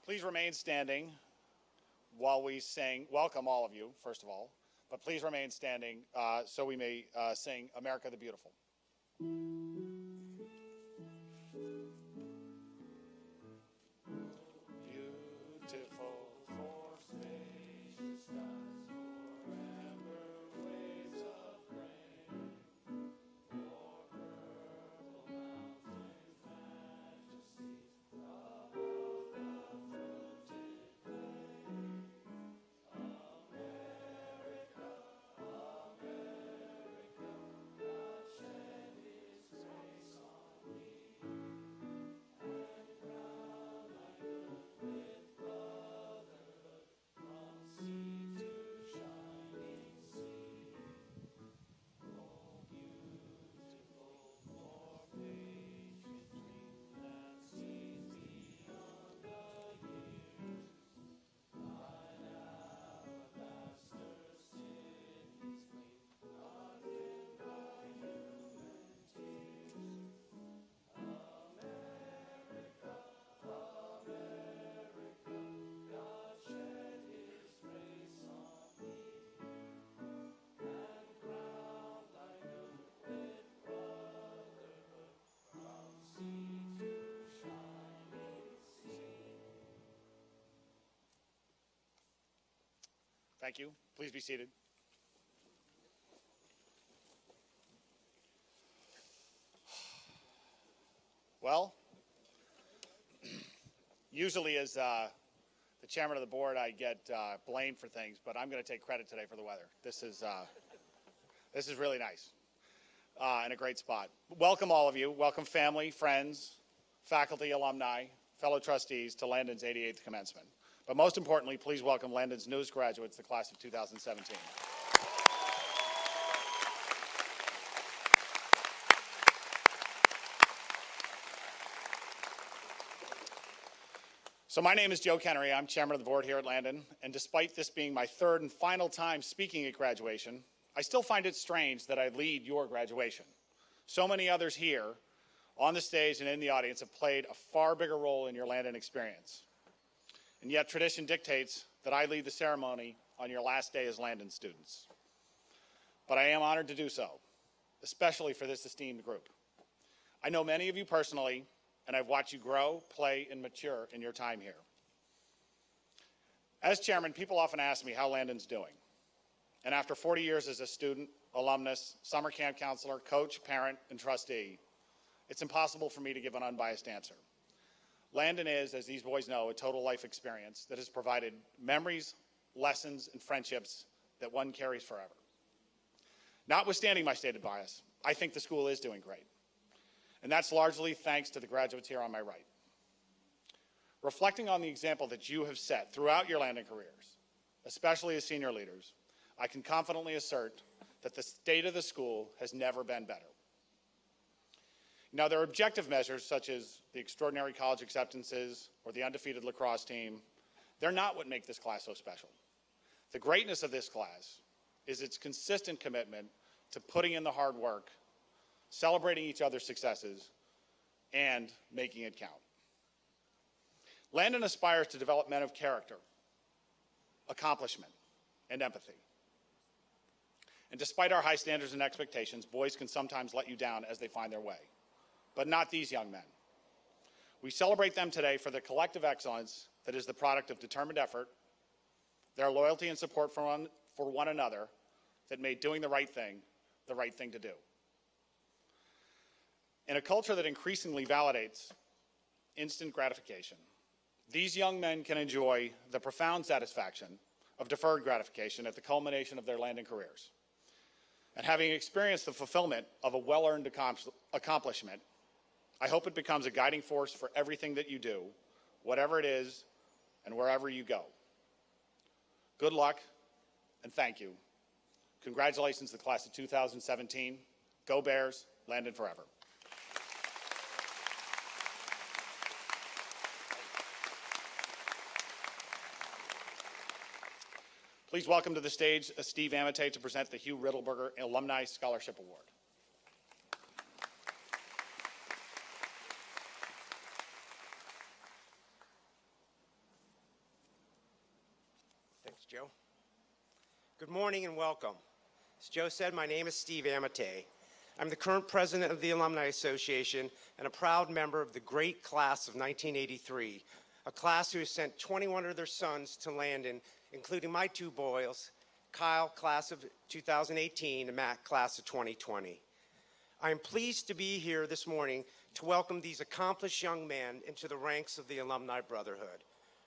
Please remain standing while we sing. Welcome all of you, first of all. But please remain standing so we may sing America the Beautiful. Thank you. Please be seated. Well, usually as the chairman of the board, I get blamed for things, but I'm going to take credit today for the weather. This is really nice and a great spot. Welcome all of you. Welcome family, friends, faculty, alumni, fellow trustees to Landon's 88th commencement. But most importantly, please welcome Landon's newest graduates, the class of 2017. So my name is Joe Kennery. I'm chairman of the board here at Landon, and despite this being my third and final time speaking at graduation, I still find it strange that I lead your graduation. So many others here on the stage and in the audience have played a far bigger role in your Landon experience. And yet tradition dictates that I lead the ceremony on your last day as Landon students. But I am honored to do so, especially for this esteemed group. I know many of you personally, and I've watched you grow, play, and mature in your time here. As chairman, people often ask me how Landon's doing. And after 40 years as a student, alumnus, summer camp counselor, coach, parent, and trustee, it's impossible for me to give an unbiased answer. Landon is, as these boys know, a total life experience that has provided memories, lessons, and friendships that one carries forever. Notwithstanding my stated bias, I think the school is doing great. And that's largely thanks to the graduates here on my right. Reflecting on the example that you have set throughout your Landon careers, especially as senior leaders, I can confidently assert that the state of the school has never been better. Now, there are objective measures such as the extraordinary college acceptances or the undefeated lacrosse team. They're not what make this class so special. The greatness of this class is its consistent commitment to putting in the hard work, celebrating each other's successes, and making it count. Landon aspires to develop men of character, accomplishment, and empathy. And despite our high standards and expectations, boys can sometimes let you down as they find their way. But not these young men. We celebrate them today for the collective excellence that is the product of determined effort, their loyalty and support for one another that made doing the right thing to do. In a culture that increasingly validates instant gratification, these young men can enjoy the profound satisfaction of deferred gratification at the culmination of their Landon careers. And having experienced the fulfillment of a well-earned accomplishment, I hope it becomes a guiding force for everything that you do, whatever it is and wherever you go. Good luck and thank you. Congratulations to the class of 2017. Go Bears, Landon forever. Please welcome to the stage Steve Amate to present the Hugh Riddleberger Alumni Scholarship Award. morning and welcome. As Joe said, my name is Steve Amate. I'm the current president of the Alumni Association and a proud member of the great class of 1983, a class who has sent 21 of their sons to Landon, including my two boys, Kyle, class of 2018, and Matt, class of 2020. I am pleased to be here this morning to welcome these accomplished young men into the ranks of the Alumni Brotherhood.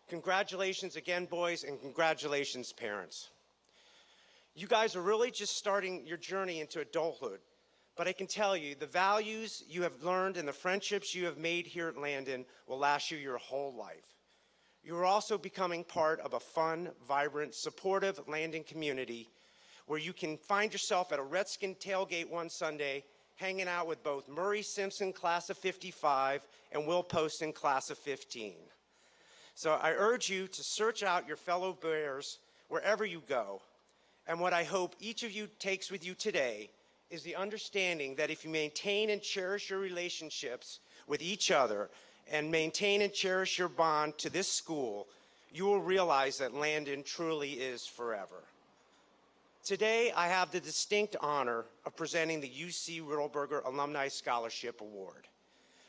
Congratulations again, boys, and congratulations, parents. You guys are really just starting your journey into adulthood, but I can tell you the values you have learned and the friendships you have made here at Landon will last you your whole life. You are also becoming part of a fun, vibrant, supportive Landon community where you can find yourself at a Redskin tailgate one Sunday hanging out with both Murray Simpson, class of 55, and Will Poston, class of 15. So I urge you to search out your fellow Bears wherever you go. And what I hope each of you takes with you today is the understanding that if you maintain and cherish your relationships with each other and maintain and cherish your bond to this school, you will realize that Landon truly is forever. Today, I have the distinct honor of presenting the UC Riddleberger Alumni Scholarship Award.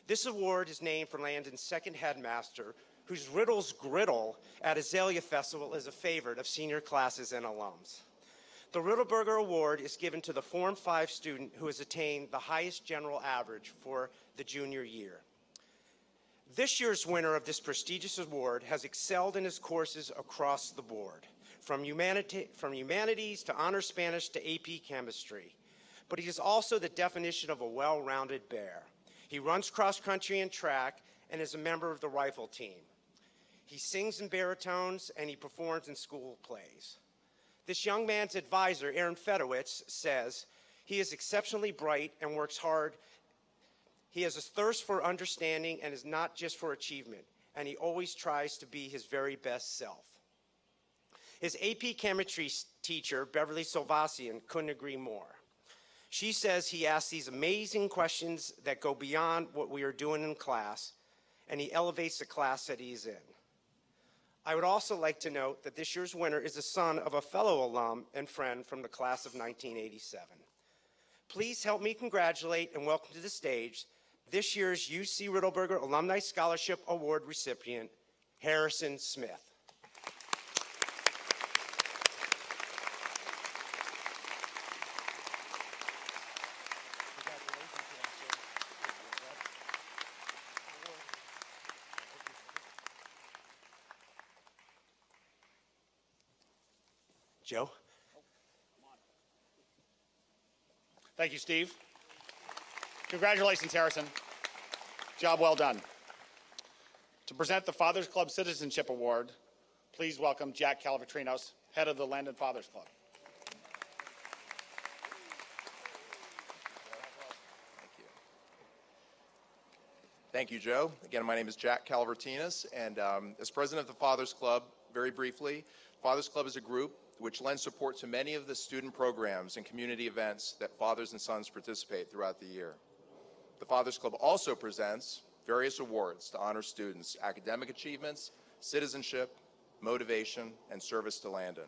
This award is named for Landon's second headmaster, whose Riddle's Griddle at Azalea Festival is a favorite of senior classes and alums. The Riddleberger Award is given to the Form 5 student who has attained the highest general average for the junior year. This year's winner of this prestigious award has excelled in his courses across the board, from humanities to honor Spanish to AP chemistry. But he is also the definition of a well-rounded bear. He runs cross-country and track and is a member of the rifle team. He sings in baritones and he performs in school plays. This young man's advisor, Aaron Fedowitz, says he is exceptionally bright and works hard. He has a thirst for understanding and is not just for achievement, and he always tries to be his very best self. His AP chemistry teacher, Beverly Silvassian, couldn't agree more. She says he asks these amazing questions that go beyond what we are doing in class, and he elevates the class that he's in. I would also like to note that this year's winner is the son of a fellow alum and friend from the class of 1987. Please help me congratulate and welcome to the stage this year's UC Riddleberger Alumni Scholarship Award recipient, Harrison Smith. Joe? Thank you, Steve. Congratulations, Harrison. Job well done. To present the Fathers Club Citizenship Award, please welcome Jack Calvatrinos, head of the Landon Fathers Club. Thank you, Joe. Again, my name is Jack Calvertinas, and as president of the Fathers Club, very briefly, Fathers Club is a group which lends support to many of the student programs and community events that fathers and sons participate throughout the year. The Fathers Club also presents various awards to honor students' academic achievements, citizenship, motivation, and service to Landon.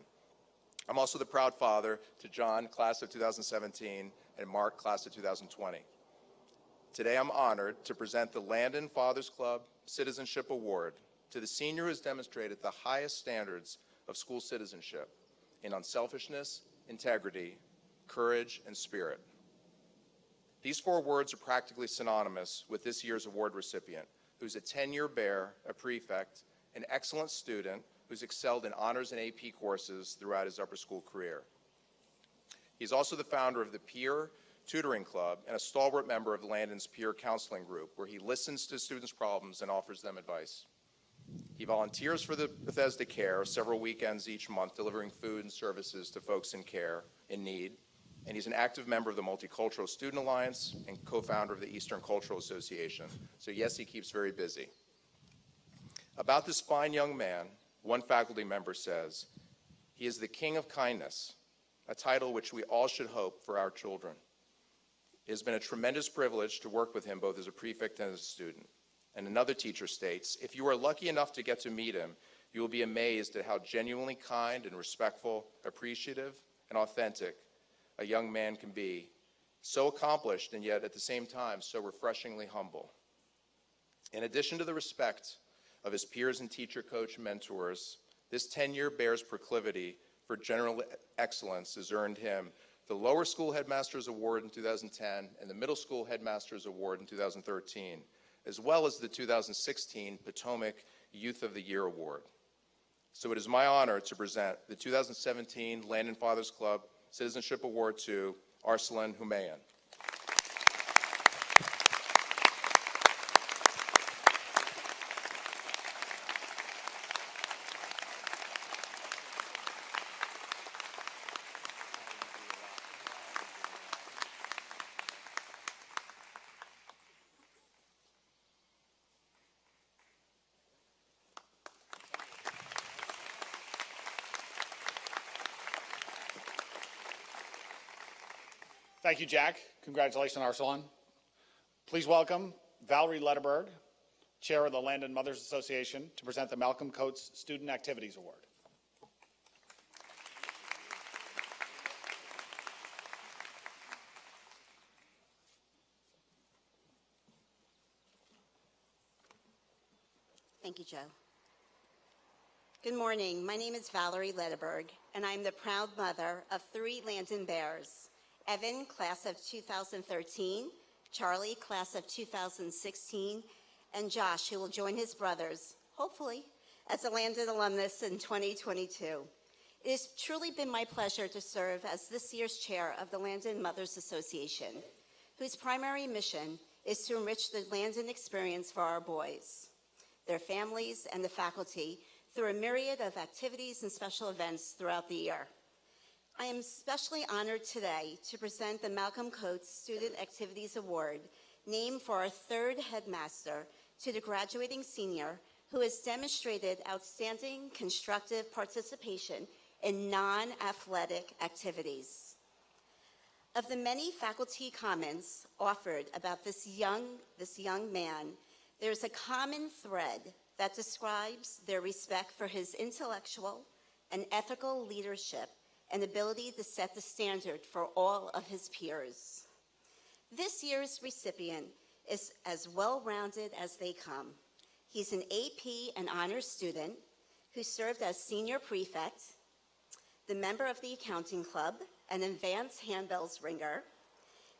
I'm also the proud father to John, class of 2017, and Mark, class of 2020. Today, I'm honored to present the Landon Fathers Club Citizenship Award to the senior who has demonstrated the highest standards of school citizenship in unselfishness, integrity, courage, and spirit. These four words are practically synonymous with this year's award recipient, who's a 10-year bear, a prefect, an excellent student who's excelled in honors and AP courses throughout his upper school career. He's also the founder of the Peer Tutoring Club and a stalwart member of Landon's Peer Counseling Group, where he listens to students' problems and offers them advice. He volunteers for the Bethesda Care several weekends each month, delivering food and services to folks in care in need. And he's an active member of the Multicultural Student Alliance and co-founder of the Eastern Cultural Association. So yes, he keeps very busy. About this fine young man, one faculty member says, he is the king of kindness, a title which we all should hope for our children. It has been a tremendous privilege to work with him both as a prefect and as a student. And another teacher states, if you are lucky enough to get to meet him, you will be amazed at how genuinely kind and respectful, appreciative, and authentic a young man can be, so accomplished and yet at the same time so refreshingly humble. In addition to the respect of his peers and teacher, coach, and mentors, this tenure bears proclivity for general excellence has earned him the Lower School Headmasters Award in 2010 and the Middle School Headmasters Award in 2013, as well as the 2016 Potomac Youth of the Year Award. So it is my honor to present the 2017 Landon Fathers Club Citizenship Award to Arsalan Humayan. Thank you, Jack. Congratulations, Arsalan. Please welcome Valerie Letterberg, Chair of the Landon Mothers Association, to present the Malcolm Coates Student Activities Award. Thank you, Joe. Good morning. My name is Valerie Letterberg, and I'm the proud mother of 3 Landon Bears: Evan, class of 2013, Charlie, class of 2016, and Josh, who will join his brothers, hopefully, as a Landon alumnus in 2022. It has truly been my pleasure to serve as this year's chair of the Landon Mothers Association, whose primary mission is to enrich the Landon experience for our boys, their families, and the faculty through a myriad of activities and special events throughout the year. I am especially honored today to present the Malcolm Coates Student Activities Award, named for our 3rd headmaster, to the graduating senior who has demonstrated outstanding constructive participation in non-athletic activities. Of the many faculty comments offered about this young man, there's a common thread that describes their respect for his intellectual and ethical leadership and ability to set the standard for all of his peers. This year's recipient is as well-rounded as they come. He's an AP and honors student who served as senior prefect, the member of the accounting club, an advanced handbells ringer.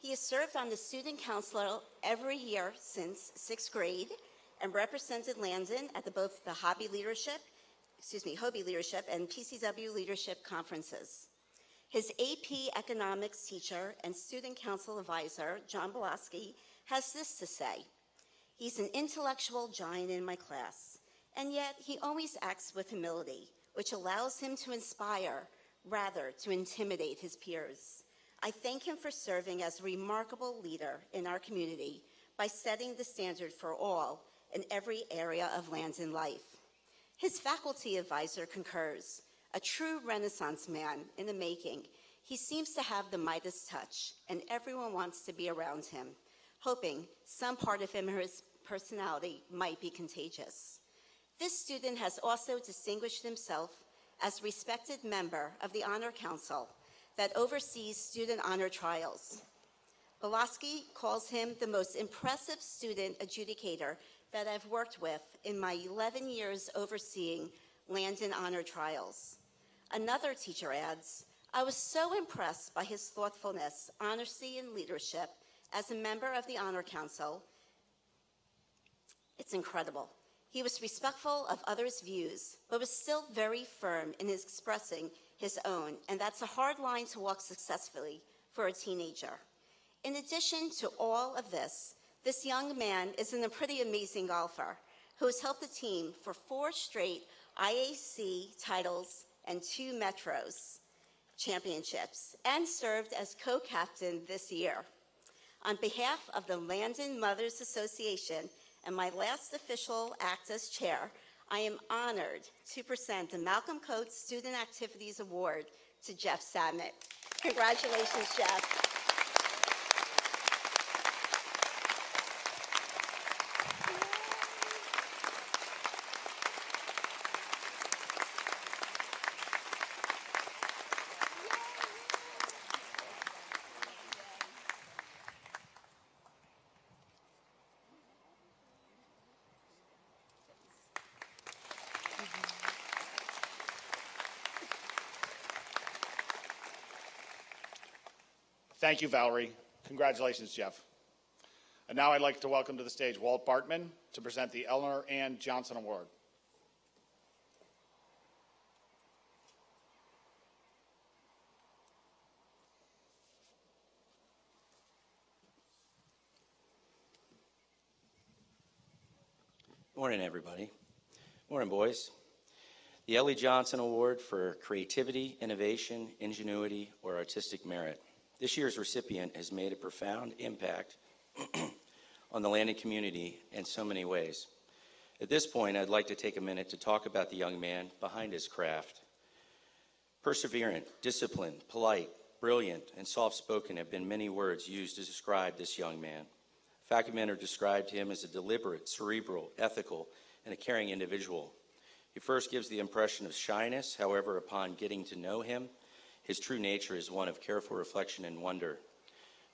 He has served on the student council every year since 6th grade and represented Landon at both the Hobby Leadership and PCW Leadership Conferences. His AP Economics teacher and student council advisor, John Belaski, has this to say: "He's an intellectual giant in my class, and yet he always acts with humility, which allows him to inspire rather to intimidate his peers. I thank him for serving as a remarkable leader in our community by setting the standard for all in every area of Landon life." His faculty advisor concurs. A true Renaissance man in the making, he seems to have the Midas touch, and everyone wants to be around him, hoping some part of him or his personality might be contagious. This student has also distinguished himself as a respected member of the Honor Council that oversees student honor trials. Belaski calls him the most impressive student adjudicator that I've worked with in my 11 years overseeing Landon honor trials. Another teacher adds, "I was so impressed by his thoughtfulness, honesty, and leadership as a member of the Honor Council. It's incredible. He was respectful of others' views, but was still very firm in his expressing his own, and that's a hard line to walk successfully for a teenager. In addition to all of this young man is a pretty amazing golfer who has helped the team for 4 straight IAC titles and 2 Metros championships, and served as co-captain this year. On behalf of the Landon Mothers Association and my last official act as chair, I am honored to present the Malcolm Coates Student Activities Award to Jeff Samet. Congratulations, Jeff. Thank you, Valerie. Congratulations, Jeff. And now I'd like to welcome to the stage Walt Bartman to present the Eleanor Ann Johnson Award. Morning, everybody. Morning, boys. The Ellie Johnson Award for Creativity, Innovation, Ingenuity, or Artistic Merit. This year's recipient has made a profound impact on the Landon community in so many ways. At this point, I'd like to take a minute to talk about the young man behind his craft. Perseverant, disciplined, polite, brilliant, and soft-spoken have been many words used to describe this young man. Faculty described him as a deliberate, cerebral, ethical, and a caring individual. He first gives the impression of shyness. However, upon getting to know him, his true nature is one of careful reflection and wonder.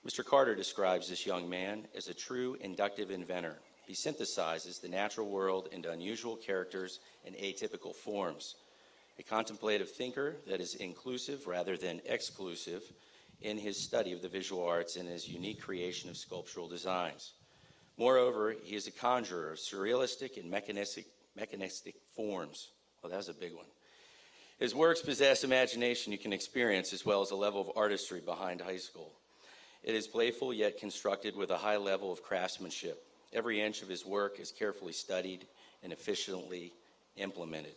Mr. Carter describes this young man as a true inductive inventor. He synthesizes the natural world into unusual characters and atypical forms. A contemplative thinker that is inclusive rather than exclusive in his study of the visual arts and his unique creation of sculptural designs. Moreover, he is a conjurer of surrealistic and mechanistic forms. Well, that was a big one. His works possess imagination you can experience, as well as a level of artistry behind high school. It is playful yet constructed with a high level of craftsmanship. Every inch of his work is carefully studied and efficiently implemented.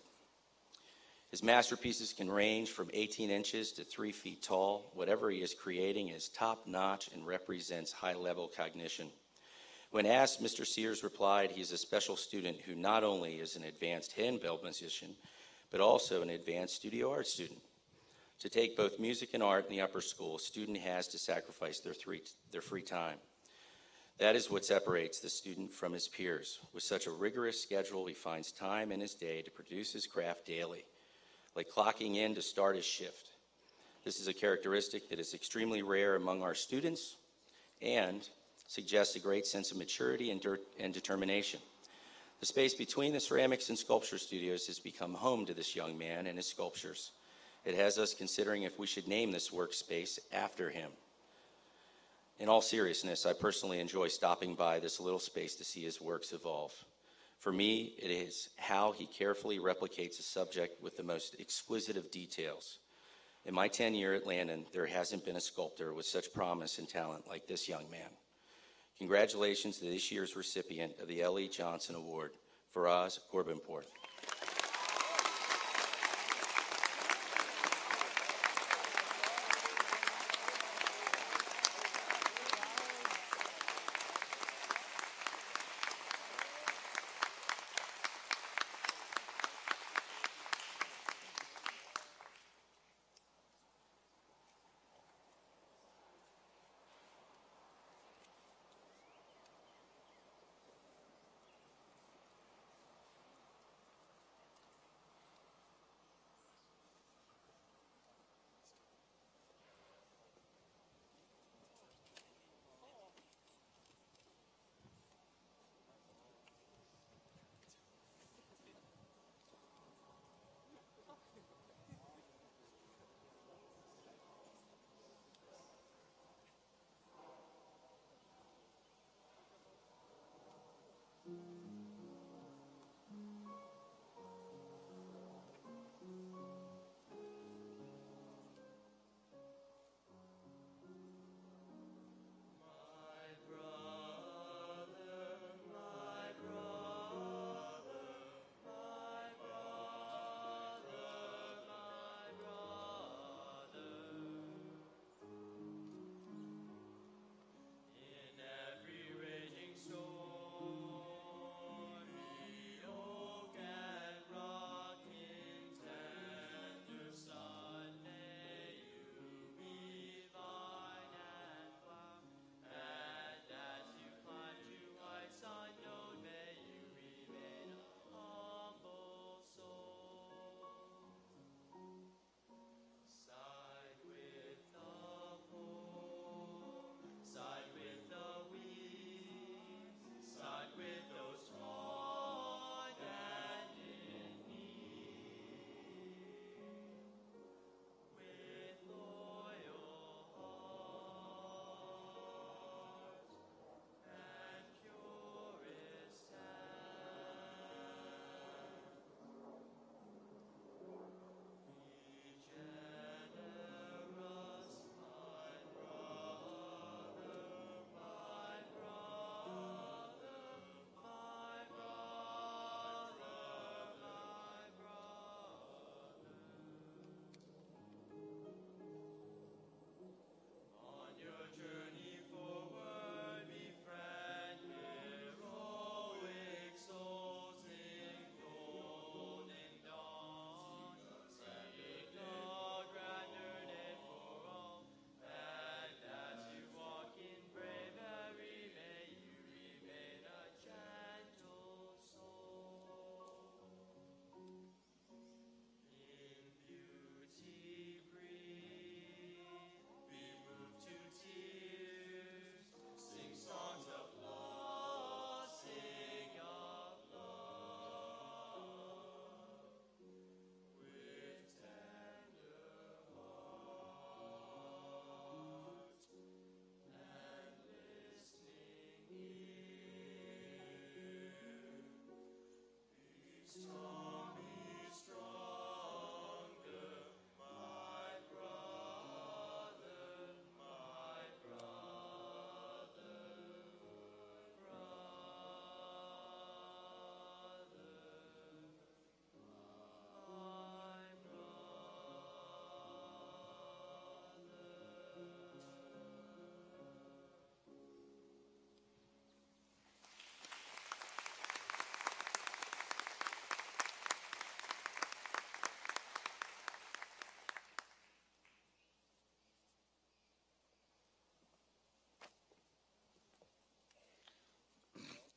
His masterpieces can range from 18 inches to 3 feet tall. Whatever he is creating is top-notch and represents high-level cognition. When asked, Mr. Sears replied he is a special student who not only is an advanced handbell musician, but also an advanced studio art student. To take both music and art in the upper school, a student has to sacrifice their free time. That is what separates the student from his peers. With such a rigorous schedule, he finds time in his day to produce his craft daily, like clocking in to start his shift. This is a characteristic that is extremely rare among our students and suggests a great sense of maturity and determination. The space between the ceramics and sculpture studios has become home to this young man and his sculptures. It has us considering if we should name this workspace after him. In all seriousness, I personally enjoy stopping by this little space to see his works evolve. For me, it is how he carefully replicates a subject with the most exquisite of details. In my tenure at Landon, there hasn't been a sculptor with such promise and talent like this young man. Congratulations to this year's recipient of the L.E. Johnson Award, Faraz Corbinporth.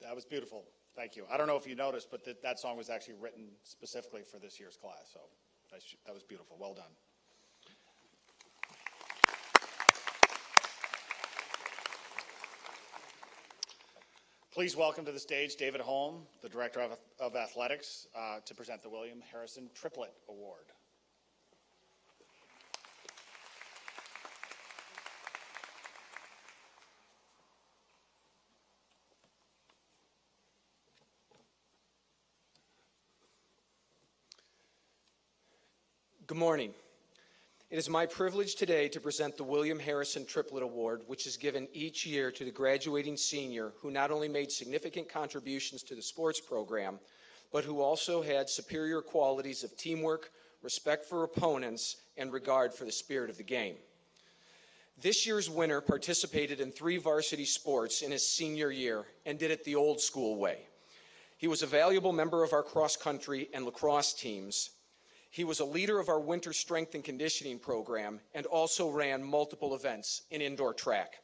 That was beautiful. Thank you. I don't know if you noticed, but that song was actually written specifically for this year's class, so that was beautiful. Well done. Please welcome to the stage David Holm, the Director of Athletics, to present the William Harrison Triplet Award. Good morning. It is my privilege today to present the William Harrison Triplet Award, which is given each year to the graduating senior who not only made significant contributions to the sports program, but who also had superior qualities of teamwork, respect for opponents, and regard for the spirit of the game. This year's winner participated in 3 varsity sports in his senior year and did it the old school way. He was a valuable member of our cross-country and lacrosse teams. He was a leader of our winter strength and conditioning program and also ran multiple events in indoor track.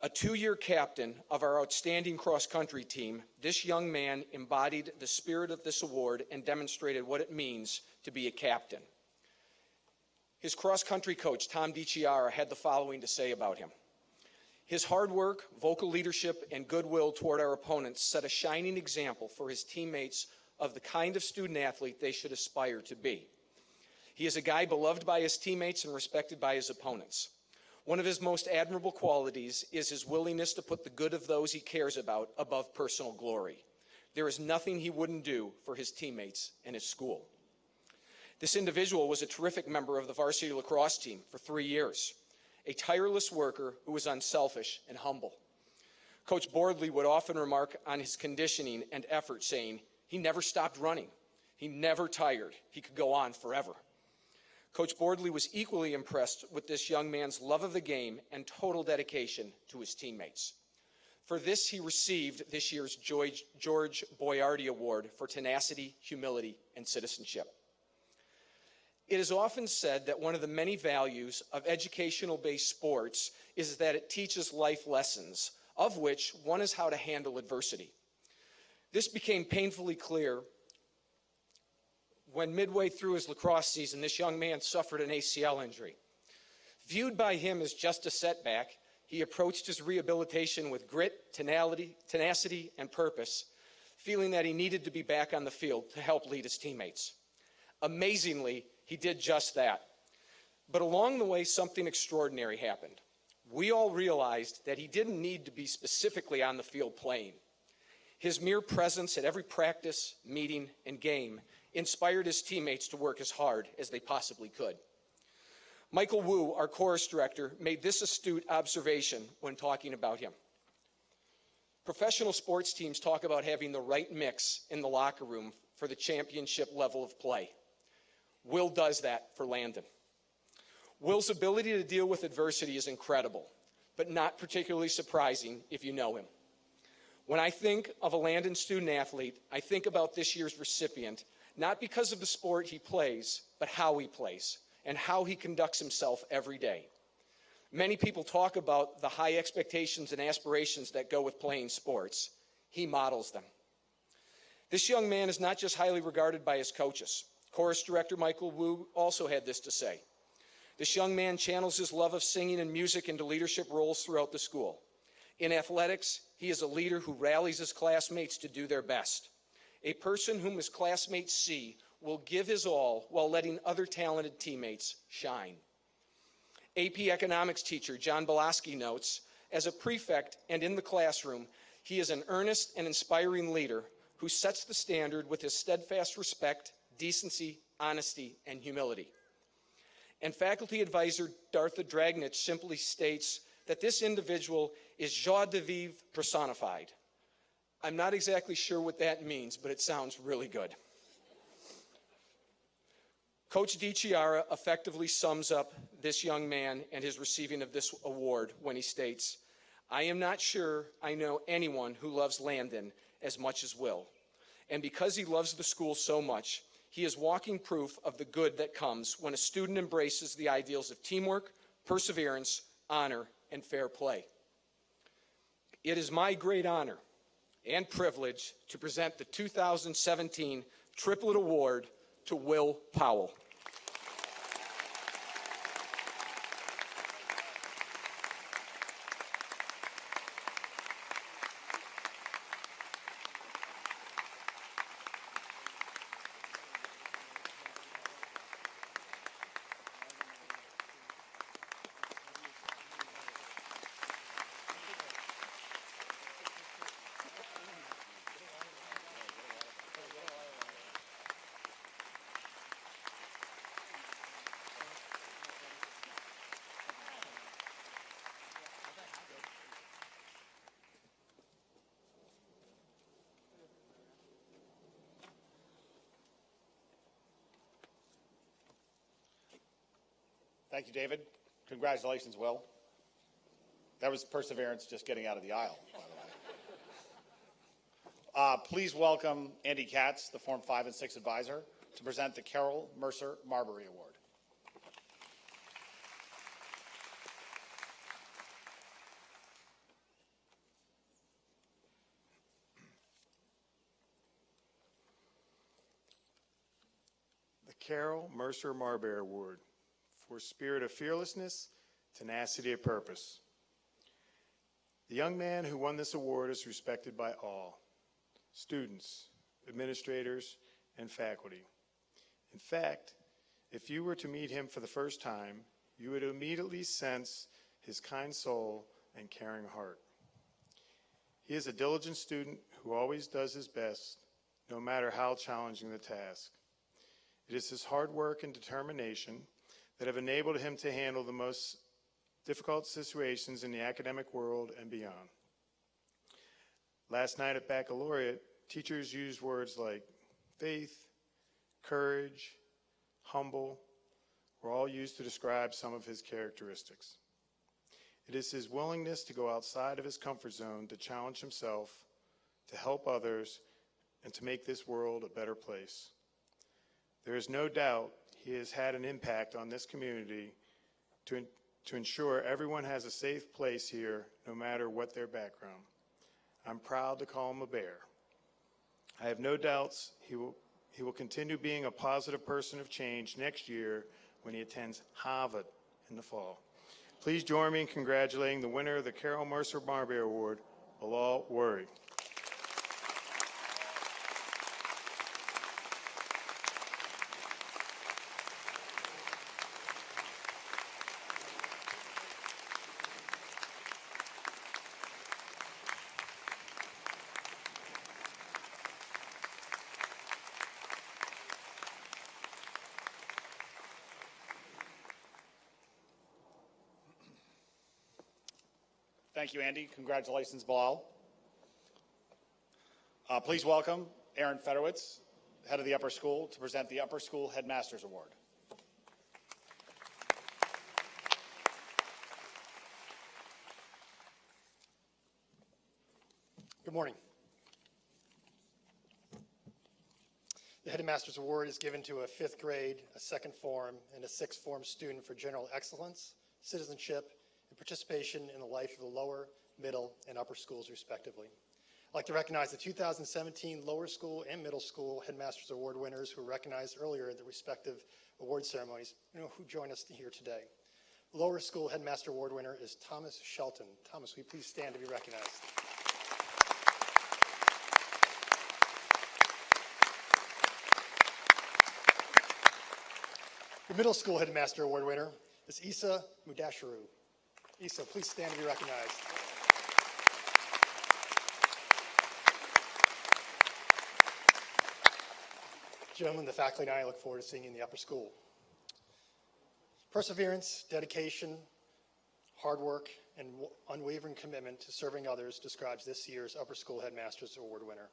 A 2-year captain of our outstanding cross-country team, this young man embodied the spirit of this award and demonstrated what it means to be a captain. His cross-country coach, Tom DiChiara, had the following to say about him. His hard work, vocal leadership, and goodwill toward our opponents set a shining example for his teammates of the kind of student athlete they should aspire to be. He is a guy beloved by his teammates and respected by his opponents. One of his most admirable qualities is his willingness to put the good of those he cares about above personal glory. There is nothing he wouldn't do for his teammates and his school. This individual was a terrific member of the varsity lacrosse team for 3 years, a tireless worker who was unselfish and humble. Coach Bordley would often remark on his conditioning and effort, saying, "He never stopped running. He never tired. He could go on forever." Coach Bordley was equally impressed with this young man's love of the game and total dedication to his teammates. For this, he received this year's George Boyardi Award for tenacity, humility, and citizenship. It is often said that one of the many values of educational-based sports is that it teaches life lessons, of which one is how to handle adversity. This became painfully clear when midway through his lacrosse season, this young man suffered an ACL injury. Viewed by him as just a setback, he approached his rehabilitation with grit, tenacity, and purpose, feeling that he needed to be back on the field to help lead his teammates. Amazingly, he did just that. But along the way, something extraordinary happened. We all realized that he didn't need to be specifically on the field playing. His mere presence at every practice, meeting, and game inspired his teammates to work as hard as they possibly could. Michael Wu, our chorus director, made this astute observation when talking about him. Professional sports teams talk about having the right mix in the locker room for the championship level of play. Will does that for Landon. Will's ability to deal with adversity is incredible, but not particularly surprising if you know him. When I think of a Landon student athlete, I think about this year's recipient, not because of the sport he plays, but how he plays and how he conducts himself every day. Many people talk about the high expectations and aspirations that go with playing sports. He models them. This young man is not just highly regarded by his coaches. Chorus director Michael Wu also had this to say. This young man channels his love of singing and music into leadership roles throughout the school. In athletics, he is a leader who rallies his classmates to do their best. A person whom his classmates see will give his all while letting other talented teammates shine. AP economics teacher John Belaski notes, as a prefect and in the classroom, he is an earnest and inspiring leader who sets the standard with his steadfast respect, decency, honesty, and humility. And faculty advisor Dartha Dragnich simply states that this individual is joie de vivre personified. I'm not exactly sure what that means, but it sounds really good. Coach DiChiara effectively sums up this young man and his receiving of this award when he states, "I am not sure I know anyone who loves Landon as much as Will. And because he loves the school so much, he is walking proof of the good that comes when a student embraces the ideals of teamwork, perseverance, honor, and fair play. It is my great honor and privilege to present the 2017 Triplet Award to Will Powell. Thank you, David. Congratulations, Will. That was perseverance just getting out of the aisle, by the way. Please welcome Andy Katz, the Form 5 and 6 advisor, to present the Carol Mercer Marbury Award. The Carol Mercer Marbury Award for spirit of fearlessness, tenacity of purpose. The young man who won this award is respected by all, students, administrators, and faculty. In fact, if you were to meet him for the first time, you would immediately sense his kind soul and caring heart. He is a diligent student who always does his best, no matter how challenging the task. It is his hard work and determination that have enabled him to handle the most difficult situations in the academic world and beyond. Last night at Baccalaureate, teachers used words like faith, courage, humble, were all used to describe some of his characteristics. It is his willingness to go outside of his comfort zone to challenge himself, to help others, and to make this world a better place. There is no doubt he has had an impact on this community to ensure everyone has a safe place here, no matter what their background. I'm proud to call him a bear. I have no doubts he will continue being a positive person of change next year when he attends Harvard in the fall. Please join me in congratulating the winner of the Carol Mercer Marbury Award, Bilal Worry. Thank you, Andy. Congratulations, Bilal. Please welcome Aaron Fedorowitz, head of the upper school, to present the Upper School Headmasters Award. Good morning. The Headmasters Award is given to a 5th grade, a 2nd form, and a 6th form student for general excellence, citizenship, and participation in the life of the lower, middle, and upper schools, respectively. I'd like to recognize the 2017 lower school and middle school Headmasters Award winners who were recognized earlier in the respective award ceremonies and who join us here today. The lower school Headmaster Award winner is Thomas Shelton. Thomas, will you please stand to be recognized? The middle school Headmaster Award winner is Isa Mudashiru. Isa, please stand to be recognized. Gentlemen, the faculty and I look forward to seeing you in the upper school. Perseverance, dedication, hard work, and unwavering commitment to serving others describes this year's Upper School Headmasters Award winner.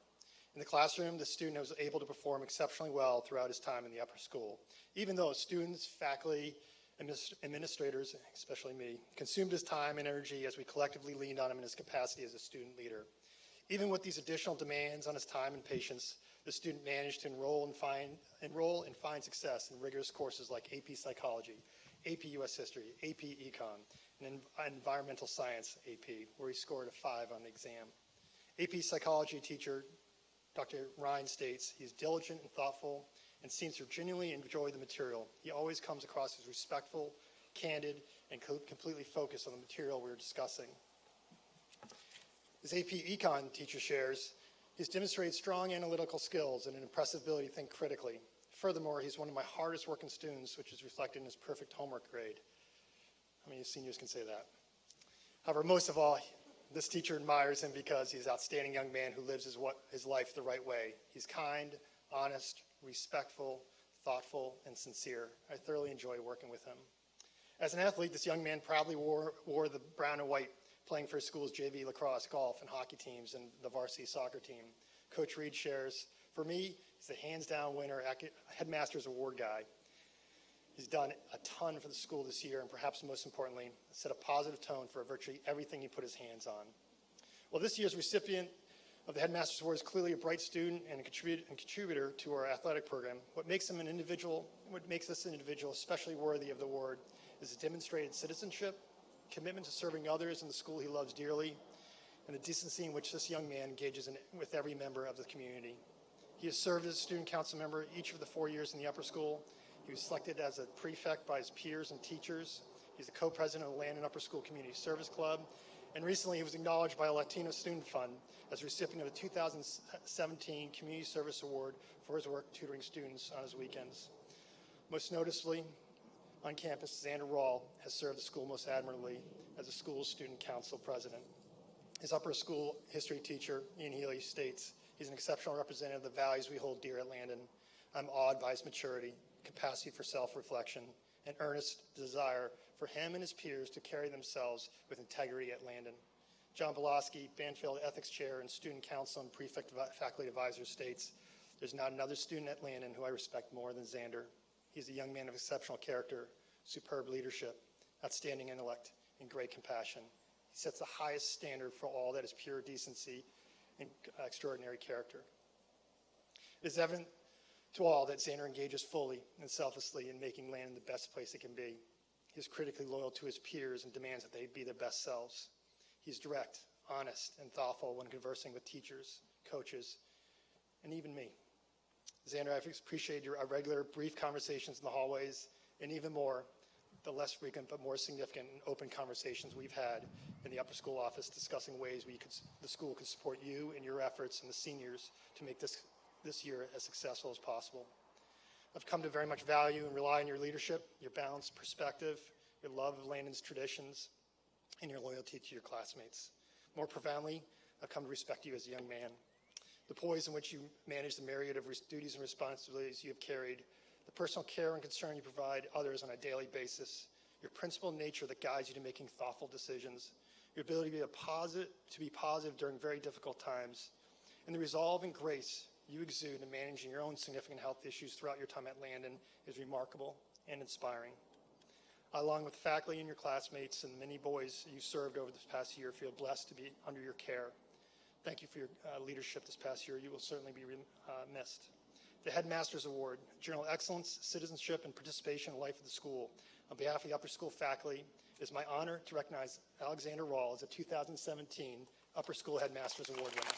In the classroom, the student was able to perform exceptionally well throughout his time in the upper school, even though students, faculty, administrators, especially me, consumed his time and energy as we collectively leaned on him in his capacity as a student leader. Even with these additional demands on his time and patience, the student managed to enroll and find success in rigorous courses like AP Psychology, AP US History, AP Econ, and Environmental Science AP, where he scored a 5 on the exam. AP Psychology teacher Dr. Ryan states, he's diligent and thoughtful and seems to genuinely enjoy the material. He always comes across as respectful, candid, and completely focused on the material we're discussing. As AP Econ teacher shares, he's demonstrated strong analytical skills and an impressive ability to think critically. Furthermore, he's one of my hardest working students, which is reflected in his perfect homework grade. How many seniors can say that? However, most of all, this teacher admires him because he's an outstanding young man who lives his life the right way. He's kind, honest, respectful, thoughtful, and sincere. I thoroughly enjoy working with him. As an athlete, this young man proudly wore the brown and white, playing for his school's JV lacrosse, golf, and hockey teams and the varsity soccer team. Coach Reed shares, for me, he's the hands-down winner, Headmaster's Award guy. He's done a ton for the school this year, and perhaps most importantly, set a positive tone for virtually everything he put his hands on. Well, this year's recipient of the Headmaster's Award is clearly a bright student and a contributor to our athletic program. What makes him an individual, what makes this individual especially worthy of the award is his demonstrated citizenship, commitment to serving others in the school he loves dearly, and the decency in which this young man engages with every member of the community. He has served as a student council member each of the 4 years in the upper school. He was selected as a prefect by his peers and teachers. He's the co-president of the Landon Upper School Community Service Club. And recently he was acknowledged by a Latino Student Fund as a recipient of the 2017 Community Service Award for his work tutoring students on his weekends. Most noticeably, on campus, Xander Rawl has served the school most admirably as the school's student council president. His upper school history teacher, Ian Healy, states, he's an exceptional representative of the values we hold dear at Landon. I'm awed by his maturity, capacity for self-reflection, and earnest desire for him and his peers to carry themselves with integrity at Landon. John Belosky, Banfield Ethics Chair and Student Council and Prefect Faculty Advisor states, there's not another student at Landon who I respect more than Xander. He's a young man of exceptional character, superb leadership, outstanding intellect, and great compassion. He sets the highest standard for all that is pure decency and extraordinary character. It is evident to all that Xander engages fully and selflessly in making Landon the best place it can be. He is critically loyal to his peers and demands that they be their best selves. He's direct, honest, and thoughtful when conversing with teachers, coaches, and even me. Xander, I've appreciated our regular brief conversations in the hallways, and even more, the less frequent but more significant and open conversations we've had in the upper school office discussing ways the school could support you and your efforts and the seniors to make this year as successful as possible. I've come to very much value and rely on your leadership, your balanced perspective, your love of Landon's traditions, and your loyalty to your classmates. More profoundly, I've come to respect you as a young man. The poise in which you manage the myriad of duties and responsibilities you have carried, the personal care and concern you provide others on a daily basis, your principled nature that guides you to making thoughtful decisions, your ability to be positive during very difficult times, and the resolve and grace you exude in managing your own significant health issues throughout your time at Landon is remarkable and inspiring. I, along with the faculty and your classmates and the many boys you served over this past year, feel blessed to be under your care. Thank you for your leadership this past year. You will certainly be missed. The Headmaster's Award, General Excellence, Citizenship, and Participation in the Life of the School. On behalf of the upper school faculty, it is my honor to recognize Alexander Rawl as a 2017 Upper School Headmaster's Award winner.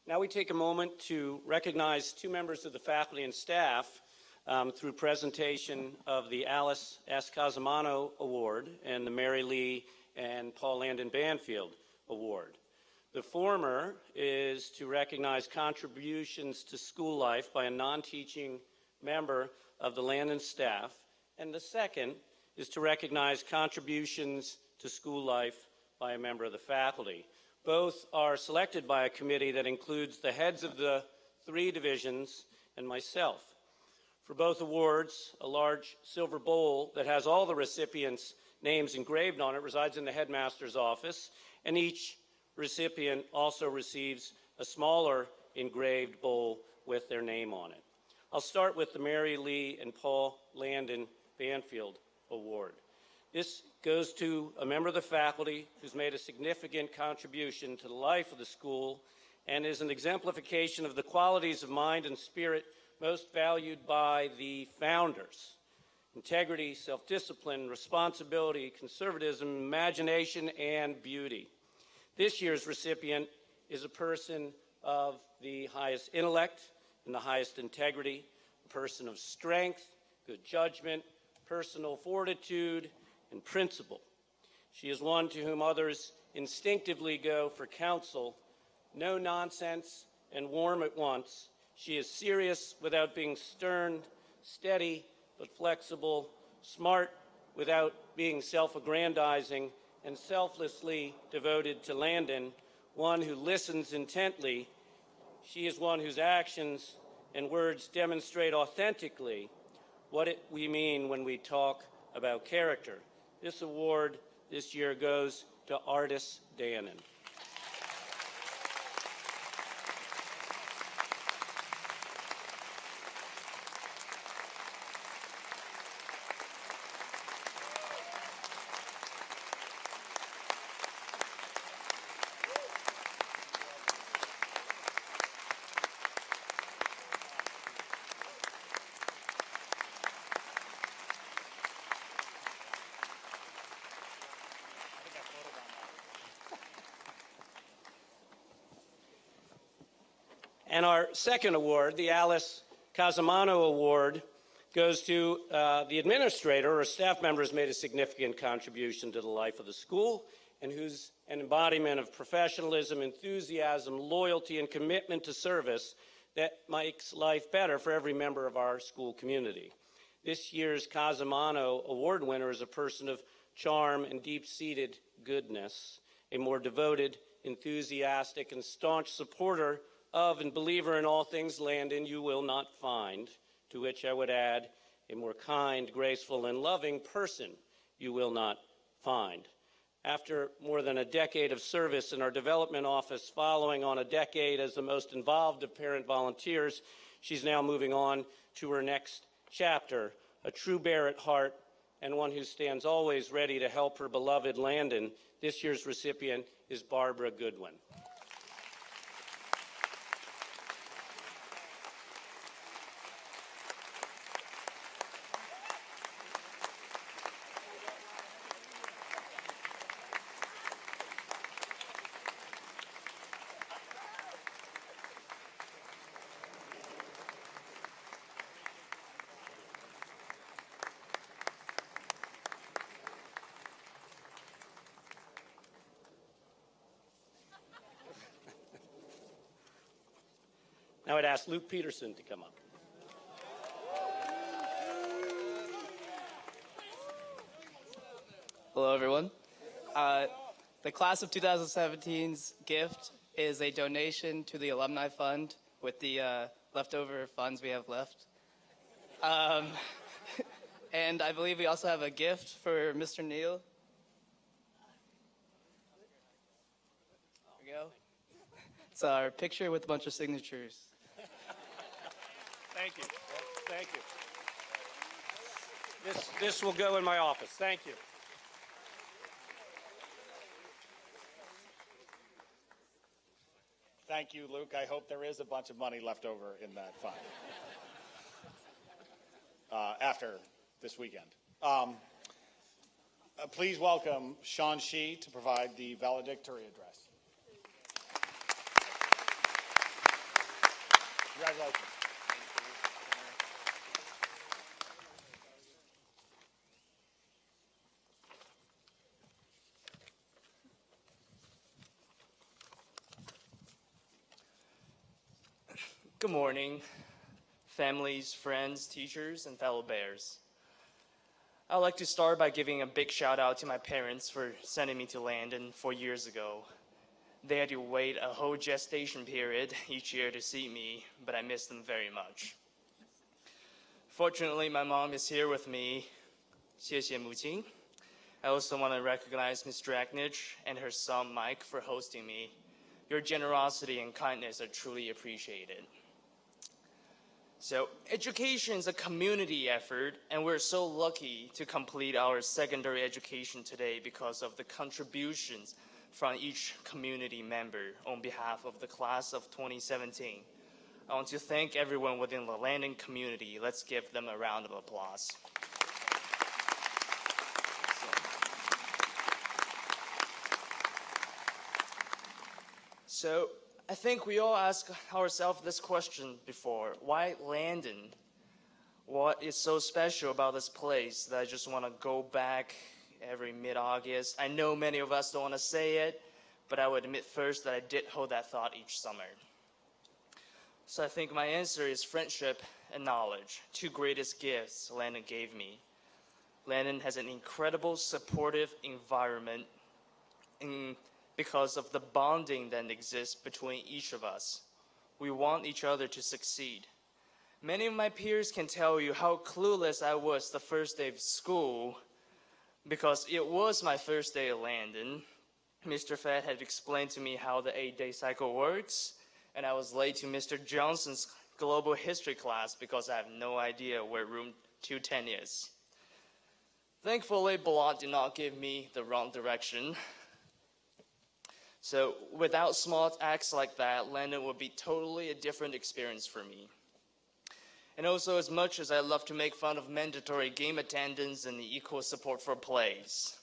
Now we take a moment to recognize two members of the faculty and staff through presentation of the Alice S. Casamano Award and the Mary Lee and Paul Landon Banfield Award. The former is to recognize contributions to school life by a non-teaching member of the Landon staff, and the second is to recognize contributions to school life by a member of the faculty. Both are selected by a committee that includes the heads of the 3 divisions and myself. For both awards, a large silver bowl that has all the recipients' names engraved on it resides in the headmaster's office, and each recipient also receives a smaller engraved bowl with their name on it. I'll start with the Mary Lee and Paul Landon Banfield Award. This goes to a member of the faculty who's made a significant contribution to the life of the school and is an exemplification of the qualities of mind and spirit most valued by the founders: integrity, self-discipline, responsibility, conservatism, imagination, and beauty. This year's recipient is a person of the highest intellect and the highest integrity, a person of strength, good judgment, personal fortitude, and principle. She is one to whom others instinctively go for counsel, no nonsense, and warm at once. She is serious without being stern, steady but flexible, smart without being self-aggrandizing, and selflessly devoted to Landon, one who listens intently. She is one whose actions and words demonstrate authentically what we mean when we talk about character. This award this year goes to Artis Dannon. And our second award, the Alice Casamano Award, goes to the administrator or staff member who's made a significant contribution to the life of the school and who's an embodiment of professionalism, enthusiasm, loyalty, and commitment to service that makes life better for every member of our school community. This year's Casamano Award winner is a person of charm and deep-seated goodness, a more devoted, enthusiastic, and staunch supporter of and believer in all things Landon you will not find, to which I would add a more kind, graceful, and loving person you will not find. After more than a decade of service in our development office, following on a decade as the most involved of parent volunteers, she's now moving on to her next chapter, a true bear at heart and one who stands always ready to help her beloved Landon. This year's recipient is Barbara Goodwin. Now I'd ask Luke Peterson to come up. Hello, everyone. The class of 2017's gift is a donation to the Alumni Fund with the leftover funds we have left. And I believe we also have a gift for Mr. Neal. There we go. It's our picture with a bunch of signatures. Thank you. Thank you. This will go in my office. Thank you. Thank you, Luke. I hope there is a bunch of money left over in that fund after this weekend. Please welcome Sean Shee to provide the valedictory address. Congratulations. Good morning, families, friends, teachers, and fellow Bears. I'd like to start by giving a big shout out to my parents for sending me to Landon 4 years ago. They had to wait a whole gestation period each year to see me, but I miss them very much. Fortunately, my mom is here with me. 谢谢母亲. I also want to recognize Ms. Dragnich and her son Mike for hosting me. Your generosity and kindness are truly appreciated. So, education is a community effort, and we're so lucky to complete our secondary education today because of the contributions from each community member on behalf of the class of 2017. I want to thank everyone within the Landon community. Let's give them a round of applause. So I think we all ask ourselves this question before. Why Landon? What is so special about this place that I just want to go back every mid-August? I know many of us don't want to say it, but I would admit first that I did hold that thought each summer. So I think my answer is friendship and knowledge, two greatest gifts Landon gave me. Landon has an incredible supportive environment because of the bonding that exists between each of us. We want each other to succeed. Many of my peers can tell you how clueless I was the first day of school because it was my first day at Landon. Mr. Fett had explained to me how the 8-day cycle works, and I was late to Mr. Johnson's global history class because I have no idea where room 210 is. Thankfully, Balot did not give me the wrong direction. So without small acts like that, Landon would be totally a different experience for me. And also, as much as I love to make fun of mandatory game attendance and the equal support for plays,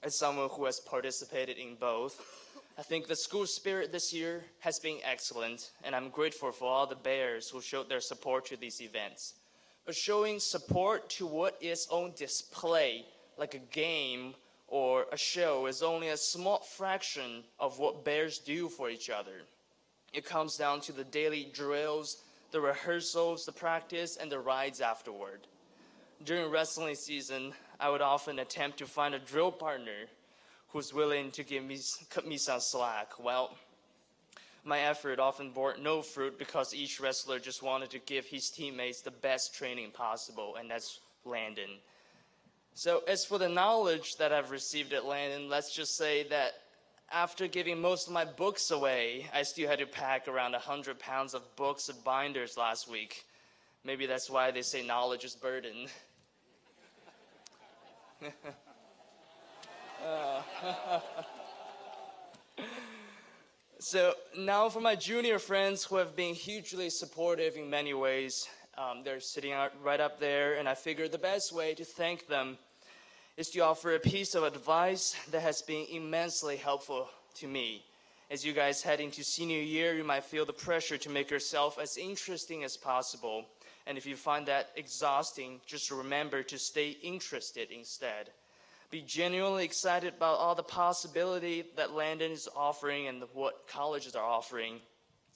as someone who has participated in both, I think the school spirit this year has been excellent, and I'm grateful for all the Bears who showed their support to these events. But showing support to what is on display, like a game or a show, is only a small fraction of what Bears do for each other. It comes down to the daily drills, the rehearsals, the practice, and the rides afterward. During wrestling season, I would often attempt to find a drill partner who's willing to cut me some slack. Well, my effort often bore no fruit because each wrestler just wanted to give his teammates the best training possible, and that's Landon. So as for the knowledge that I've received at Landon, let's just say that after giving most of my books away, I still had to pack around 100 pounds of books and binders last week. Maybe that's why they say knowledge is burden. So now for my junior friends who have been hugely supportive in many ways, they're sitting right up there, and I figured the best way to thank them is to offer a piece of advice that has been immensely helpful to me. As you guys head into senior year, you might feel the pressure to make yourself as interesting as possible. And if you find that exhausting, just remember to stay interested instead. Be genuinely excited about all the possibility that Landon is offering and what colleges are offering.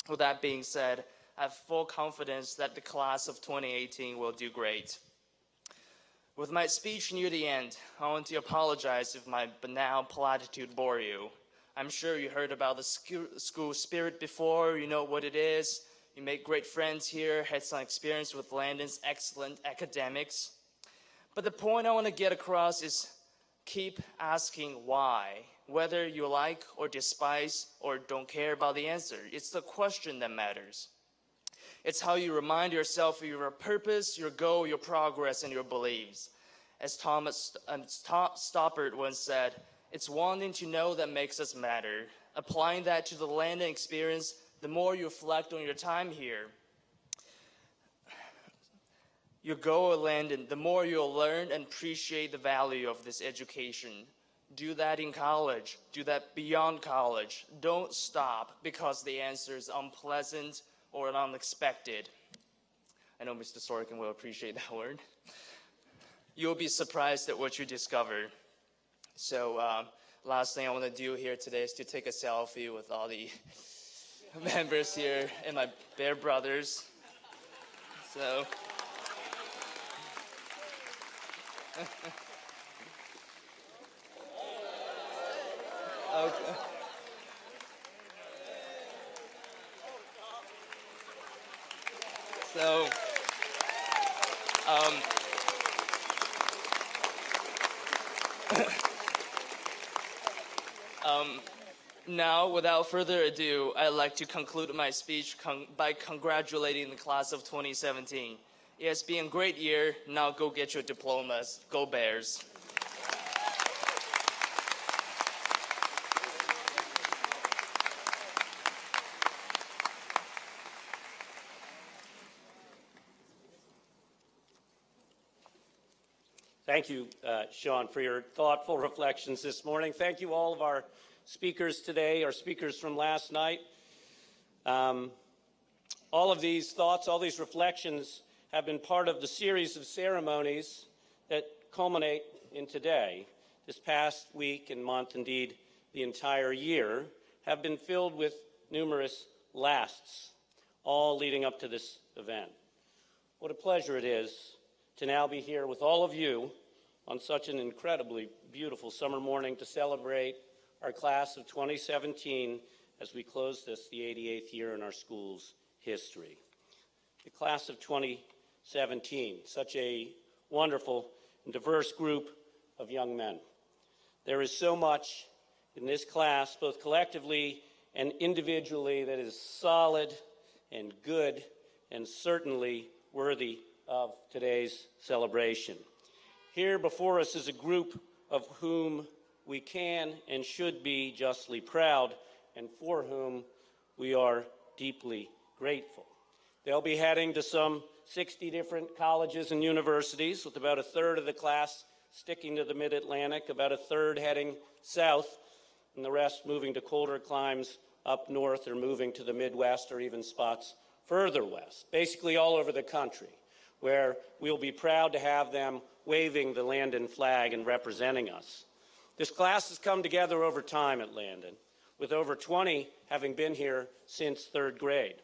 With that being said, I have full confidence that the class of 2018 will do great. With my speech near the end, I want to apologize if my banal platitude bore you. I'm sure you heard about the school spirit before, you know what it is. You make great friends here, had some experience with Landon's excellent academics. But the point I want to get across is keep asking why. Whether you like or despise or don't care about the answer, it's the question that matters. It's how you remind yourself of your purpose, your goal, your progress, and your beliefs. As Thomas Stoppard once said, it's wanting to know that makes us matter. Applying that to the Landon experience, the more you reflect on your time here, your goal at Landon, the more you'll learn and appreciate the value of this education. Do that in college. Do that beyond college. Don't stop because the answer is unpleasant or unexpected. I know Mr. Sorkin will appreciate that word. You'll be surprised at what you discover. So last thing I want to do here today is to take a selfie with all the members here and my Bear brothers. So okay. So Now, without further ado, I'd like to conclude my speech by congratulating the class of 2017. It has been a great year. Now go get your diplomas. Go Bears. Thank you, Sean, for your thoughtful reflections this morning. Thank you all of our speakers today, our speakers from last night. All of these thoughts, all these reflections have been part of the series of ceremonies that culminate in today. This past week and month, indeed the entire year, have been filled with numerous lasts, all leading up to this event. What a pleasure it is to now be here with all of you on such an incredibly beautiful summer morning to celebrate our class of 2017 as we close this, the 88th year in our school's history. The class of 2017, such a wonderful and diverse group of young men. There is so much in this class, both collectively and individually, that is solid and good and certainly worthy of today's celebration. Here before us is a group of whom we can and should be justly proud and for whom we are deeply grateful. They'll be heading to some 60 different colleges and universities, with about a third of the class sticking to the Mid-Atlantic, about a third heading south, and the rest moving to colder climes up north or moving to the Midwest or even spots further west, basically all over the country, where we'll be proud to have them waving the Landon flag and representing us. This class has come together over time at Landon, with over 20 having been here since third grade.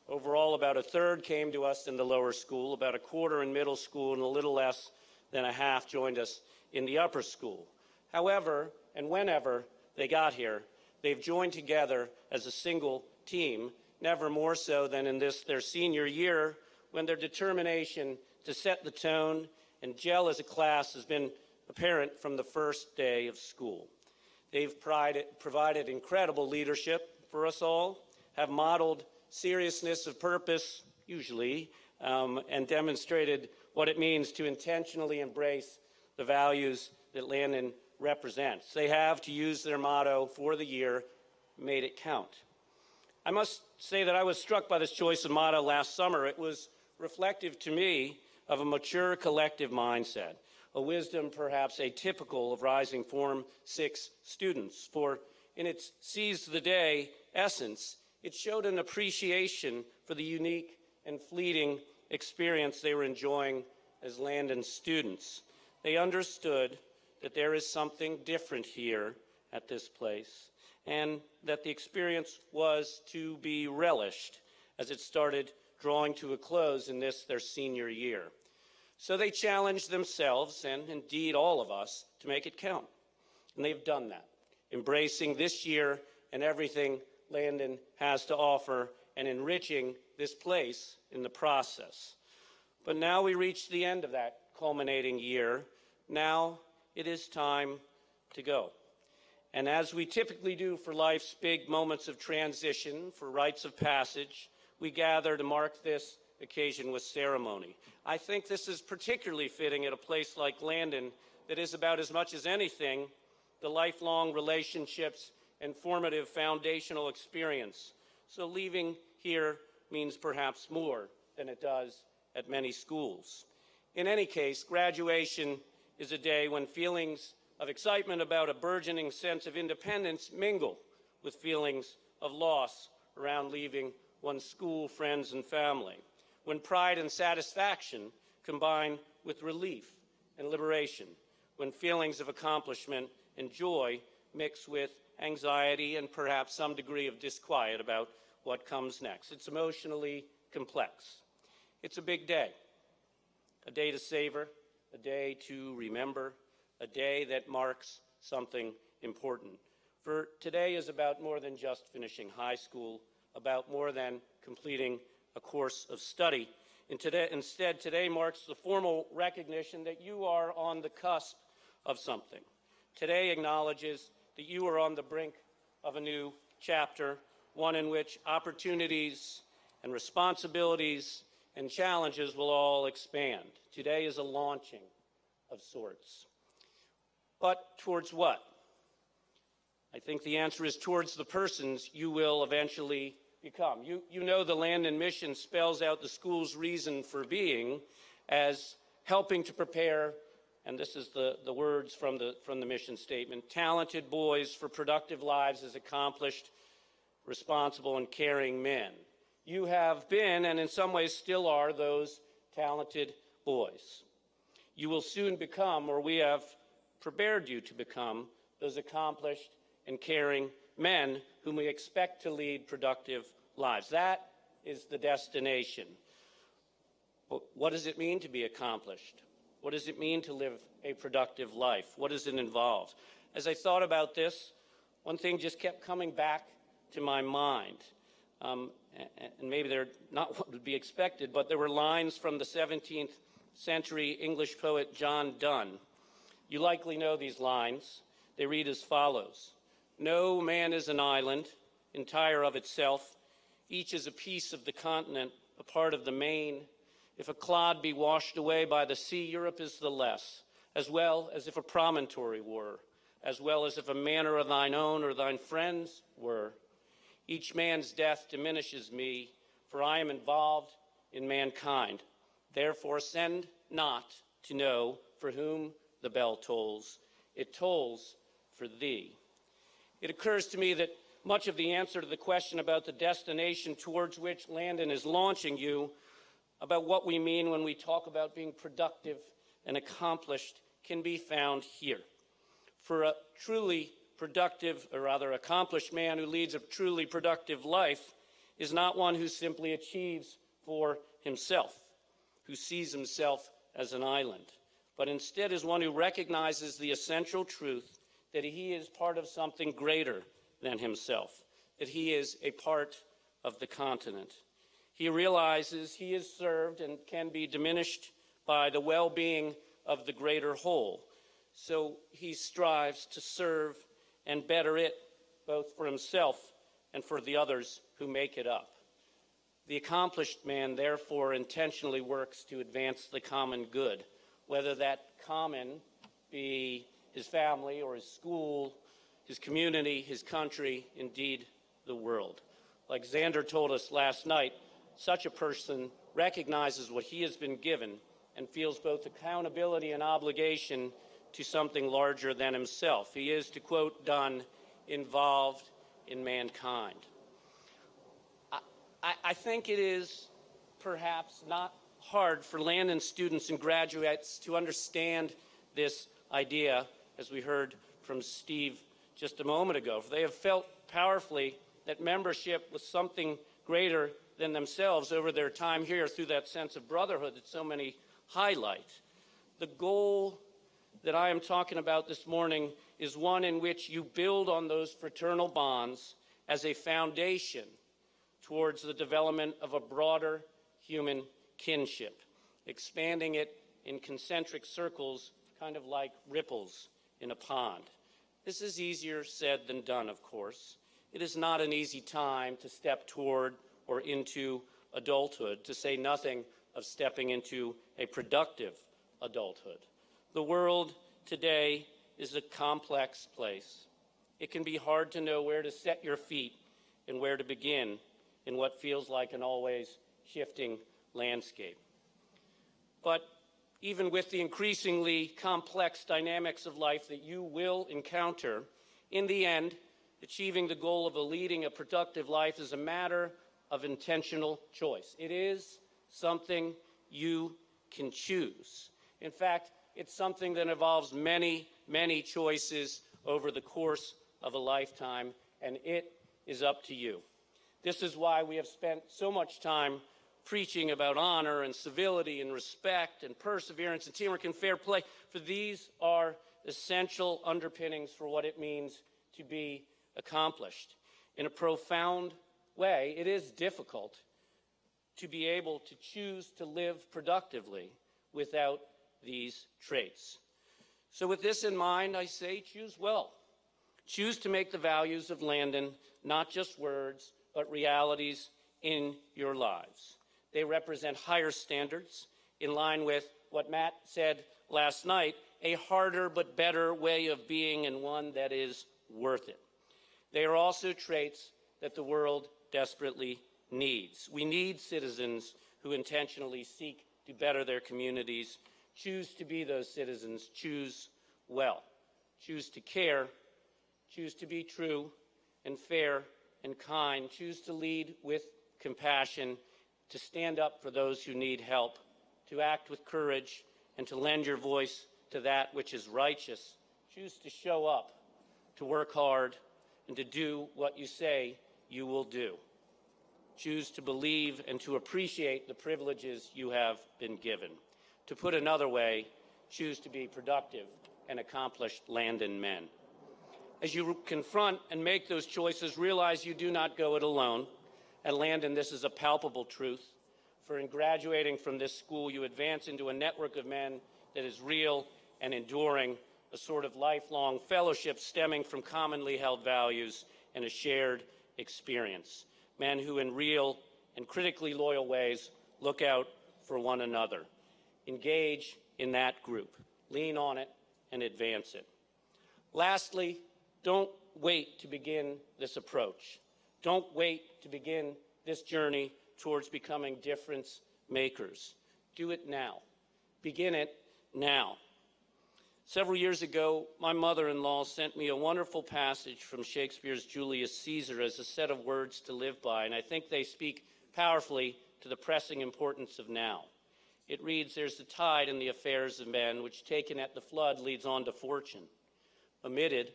Overall, about a third came to us in the lower school, about a quarter in middle school, and a little less than a half joined us in the upper school. However, and whenever they got here, they've joined together as a single team, never more so than in this, their senior year, when their determination to set the tone and gel as a class has been apparent from the first day of school. They've provided incredible leadership for us all, have modeled seriousness of purpose, usually, and demonstrated what it means to intentionally embrace the values that Landon represents. They have, to use their motto for the year, made it count. I must say that I was struck by this choice of motto last summer. It was reflective to me of a mature collective mindset, a wisdom perhaps atypical of rising Form 6 students. For in its seize the day essence, it showed an appreciation for the unique and fleeting experience they were enjoying as Landon students. They understood that there is something different here at this place, and that the experience was to be relished as it started drawing to a close in this, their senior year. So they challenged themselves, and indeed all of us, to make it count. And they've done that, embracing this year and everything Landon has to offer and enriching this place in the process. But now we reach the end of that culminating year. Now it is time to go. And as we typically do for life's big moments of transition, for rites of passage, we gather to mark this occasion with ceremony. I think this is particularly fitting at a place like Landon that is, about as much as anything, the lifelong relationships and formative foundational experience. So leaving here means perhaps more than it does at many schools. In any case, graduation is a day when feelings of excitement about a burgeoning sense of independence mingle with feelings of loss around leaving one's school, friends, and family. When pride and satisfaction combine with relief and liberation. When feelings of accomplishment and joy mix with anxiety and perhaps some degree of disquiet about what comes next. It's emotionally complex. It's a big day. A day to savor, a day to remember, a day that marks something important. For today is about more than just finishing high school, about more than completing a course of study. Instead, today marks the formal recognition that you are on the cusp of something. Today acknowledges that you are on the brink of a new chapter, one in which opportunities and responsibilities and challenges will all expand. Today is a launching of sorts. But towards what? I think the answer is towards the persons you will eventually become. You know the Landon mission spells out the school's reason for being as helping to prepare, and this is the words from the mission statement, talented boys for productive lives as accomplished, responsible, and caring men. You have been, and in some ways still are, those talented boys. You will soon become, or we have prepared you to become, those accomplished and caring men whom we expect to lead productive lives. That is the destination. But what does it mean to be accomplished? What does it mean to live a productive life? What does it involve? As I thought about this, one thing just kept coming back to my mind. And maybe they're not what would be expected, but there were lines from the 17th century English poet John Donne. You likely know these lines. They read as follows. No man is an island, entire of itself. Each is a piece of the continent, a part of the main. If a clod be washed away by the sea, Europe is the less, as well as if a promontory were, as well as if a manor of thine own or thine friends were. Each man's death diminishes me, for I am involved in mankind. Therefore send not to know for whom the bell tolls. It tolls for thee. It occurs to me that much of the answer to the question about the destination towards which Landon is launching you, about what we mean when we talk about being productive and accomplished, can be found here. For a truly productive, or rather accomplished man who leads a truly productive life is not one who simply achieves for himself, who sees himself as an island, but instead is one who recognizes the essential truth that he is part of something greater than himself, that he is a part of the continent. He realizes he is served and can be diminished by the well-being of the greater whole. So he strives to serve and better it, both for himself and for the others who make it up. The accomplished man, therefore, intentionally works to advance the common good, whether that common be his family or his school, his community, his country, indeed the world. Like Xander told us last night, such a person recognizes what he has been given and feels both accountability and obligation to something larger than himself. He is, to quote Donne, involved in mankind. I think it is perhaps not hard for Landon students and graduates to understand this idea, as we heard from Steve just a moment ago. For they have felt powerfully that membership was something greater than themselves over their time here through that sense of brotherhood that so many highlight. The goal that I am talking about this morning is one in which you build on those fraternal bonds as a foundation towards the development of a broader human kinship, expanding it in concentric circles, kind of like ripples in a pond. This is easier said than done, of course. It is not an easy time to step toward or into adulthood, to say nothing of stepping into a productive adulthood. The world today is a complex place. It can be hard to know where to set your feet and where to begin in what feels like an always shifting landscape. But even with the increasingly complex dynamics of life that you will encounter, in the end, achieving the goal of leading a productive life is a matter of intentional choice. It is something you can choose. In fact, it's something that involves many, many choices over the course of a lifetime, and it is up to you. This is why we have spent so much time preaching about honor and civility and respect and perseverance and teamwork and fair play, for these are essential underpinnings for what it means to be accomplished. In a profound way, it is difficult to be able to choose to live productively without these traits. So with this in mind, I say choose well. Choose to make the values of Landon not just words, but realities in your lives. They represent higher standards in line with what Matt said last night, a harder but better way of being and one that is worth it. They are also traits that the world desperately needs. We need citizens who intentionally seek to better their communities. Choose to be those citizens. Choose well. Choose to care. Choose to be true and fair and kind. Choose to lead with compassion, to stand up for those who need help, to act with courage, and to lend your voice to that which is righteous. Choose to show up, to work hard, and to do what you say you will do. Choose to believe and to appreciate the privileges you have been given. To put another way, choose to be productive and accomplished Landon men. As you confront and make those choices, realize you do not go it alone. At Landon, this is a palpable truth. For in graduating from this school, you advance into a network of men that is real and enduring, a sort of lifelong fellowship stemming from commonly held values and a shared experience. Men who in real and critically loyal ways look out for one another. Engage in that group. Lean on it and advance it. Lastly, don't wait to begin this approach. Don't wait to begin this journey towards becoming difference makers. Do it now. Begin it now. Several years ago, my mother-in-law sent me a wonderful passage from Shakespeare's Julius Caesar as a set of words to live by, and I think they speak powerfully to the pressing importance of now. It reads, "There's a tide in the affairs of men, which taken at the flood leads on to fortune. Omitted,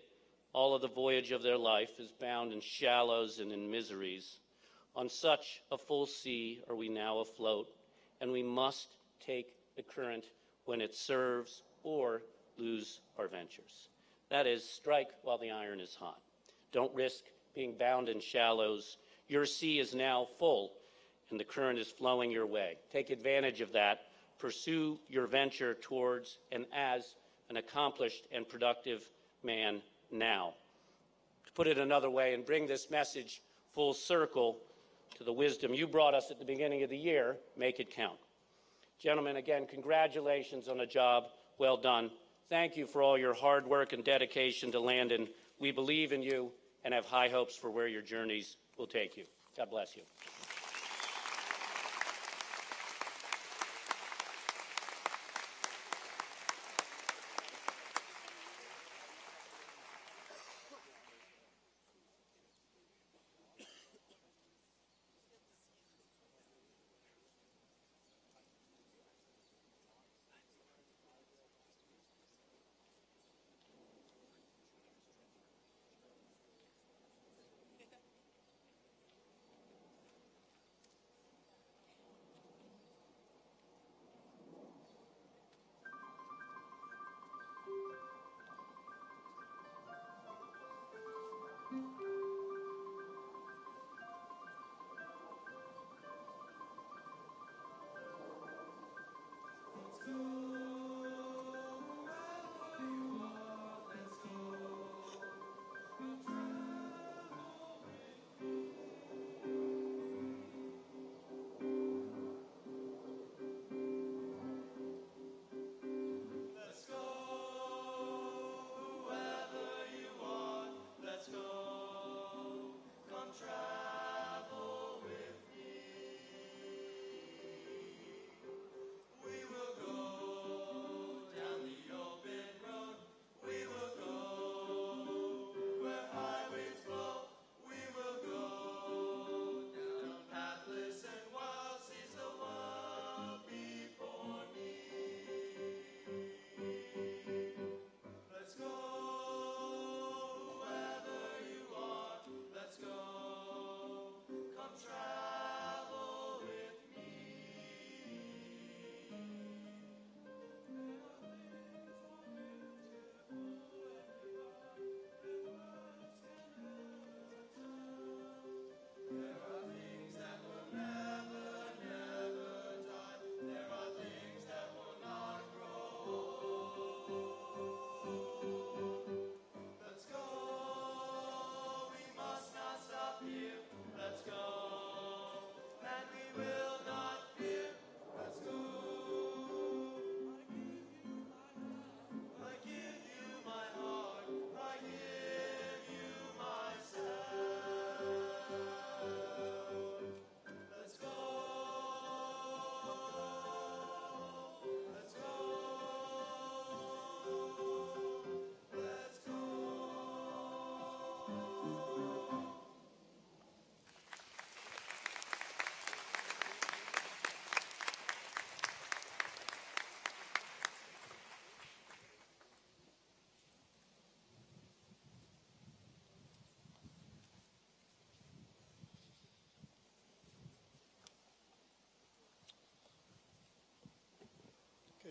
all of the voyage of their life is bound in shallows and in miseries. On such a full sea are we now afloat, and we must take the current when it serves or lose our ventures." That is, strike while the iron is hot. Don't risk being bound in shallows. Your sea is now full, and the current is flowing your way. Take advantage of that. Pursue your venture towards and as an accomplished and productive man now. To put it another way and bring this message full circle to the wisdom you brought us at the beginning of the year, make it count. Gentlemen, again, congratulations on a job well done. Thank you for all your hard work and dedication to Landon. We believe in you and have high hopes for where your journeys will take you. God bless you.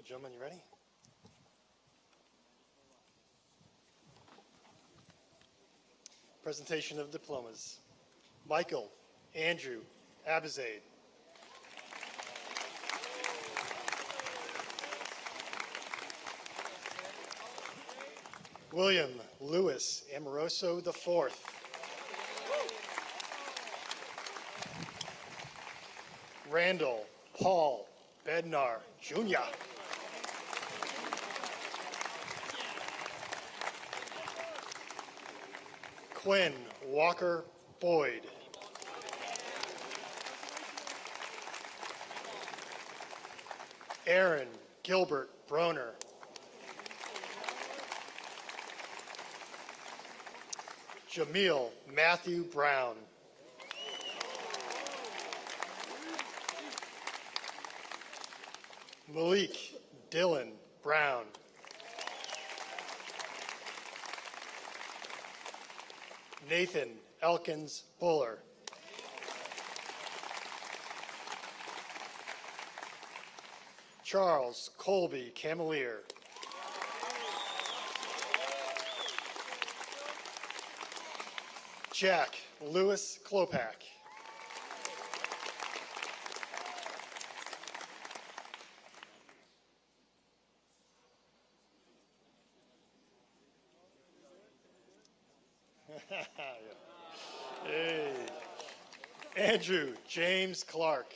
Okay, gentlemen, you ready? Presentation of diplomas. Michael Andrew Abizade. William Lewis Amoroso IV. Randall Paul Bednar Jr. Quinn Walker Boyd. Aaron Gilbert Broner. Jamil Matthew Brown. Malik Dylan Brown. Nathan Elkins Buller. Charles Colby Camelier. Jack Lewis Klopak. Hey. Andrew James Clark.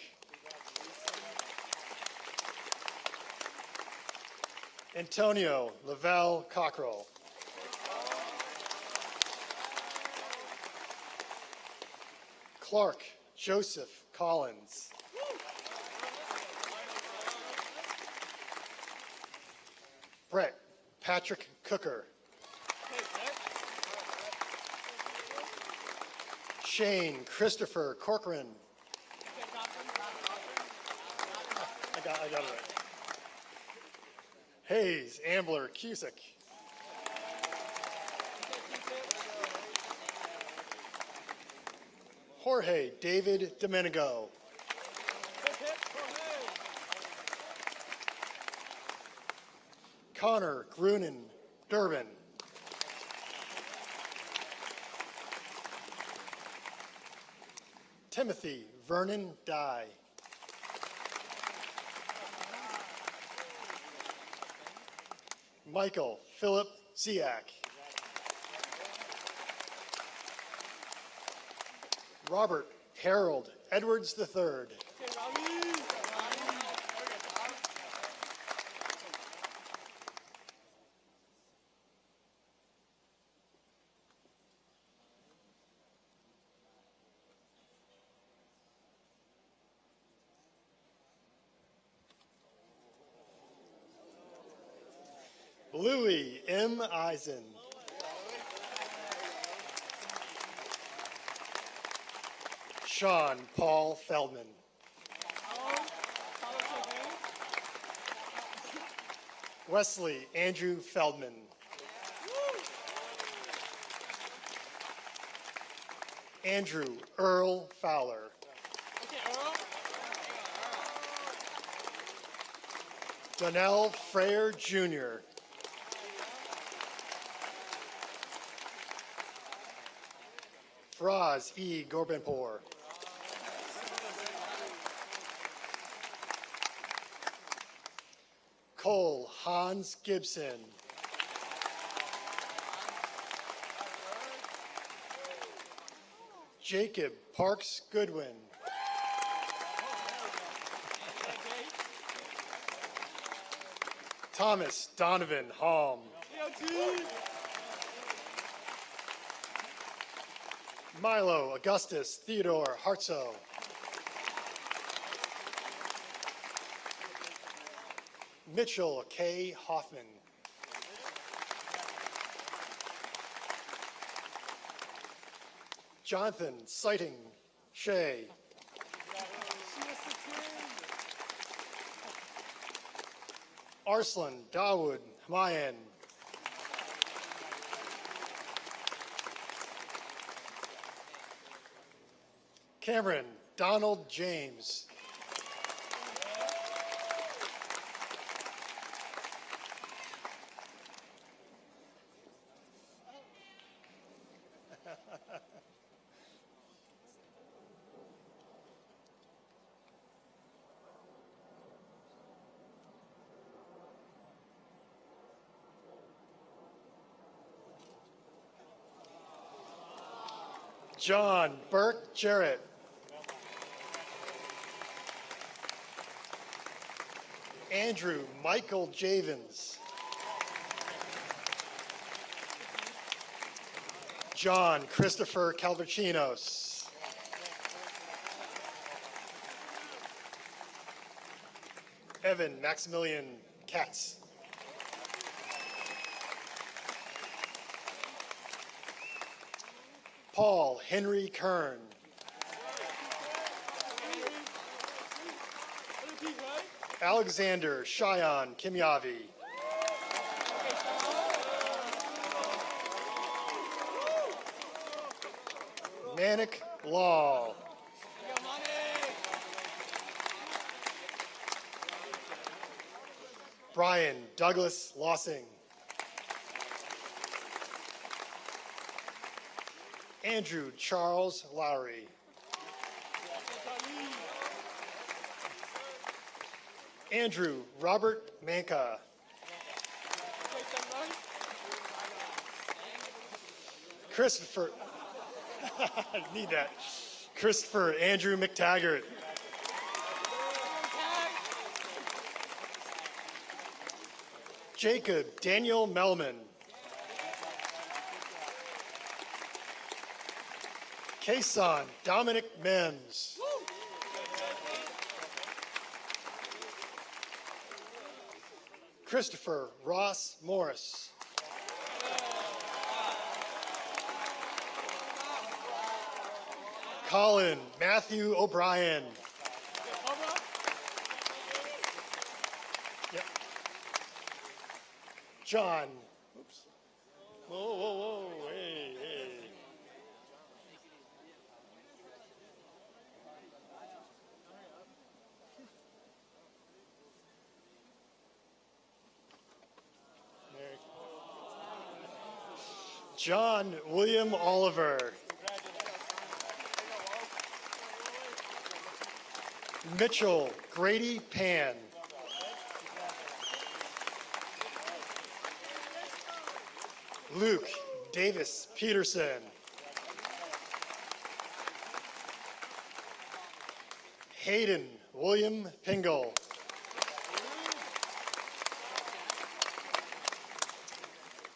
Antonio Lavelle Cockrell. Clark Joseph Collins. Brett Patrick Cooker. Shane Christopher Corcoran. I got it right. Hayes Ambler Cusick. Jorge David Domenico. Connor Grunin Durbin. Timothy Vernon Dye. Michael Philip Ziak. Robert Harold Edwards III. Louis M. Eisen. Sean Paul Feldman. Wesley Andrew Feldman. Andrew Earl Fowler. Donnell Frayer Jr. Faraz E. Gorbanpour. Cole Hans Gibson. Jacob Parks Goodwin. Thomas Donovan Halm. Milo Augustus Theodore Hartso. Mitchell K. Hoffman. Jonathan Sighting Shea. Arslan Dawood Hamayan. Cameron Donald James. John Burke Jarrett. Andrew Michael Javins. John Christopher Calvachinos. Evan Maximilian Katz. Paul Henry Kern. Alexander Cheyenne Kimyavi. Manik Law. Brian Douglas Lossing. Andrew Charles Lowry. Andrew Robert Manka. Christopher, I need that. Christopher Andrew McTaggart. Jacob Daniel Melman. Kason Dominic Mims. Christopher Ross Morris. Colin Matthew O'Brien. Yep. John. Oops. Whoa, whoa, whoa. Hey, hey. John William Oliver. Mitchell Grady Pan. Luke Davis Peterson. Hayden William Pingle.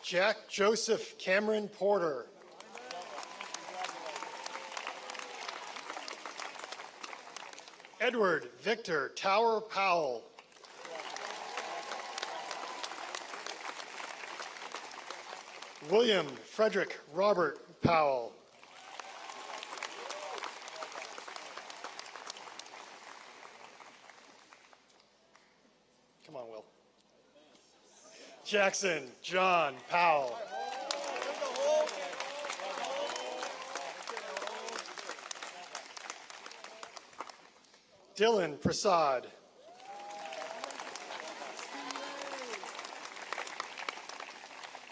Jack Joseph Cameron Porter. Edward Victor Tower Powell. William Frederick Robert Powell. Come on, Will. Jackson John Powell. Dylan Prasad.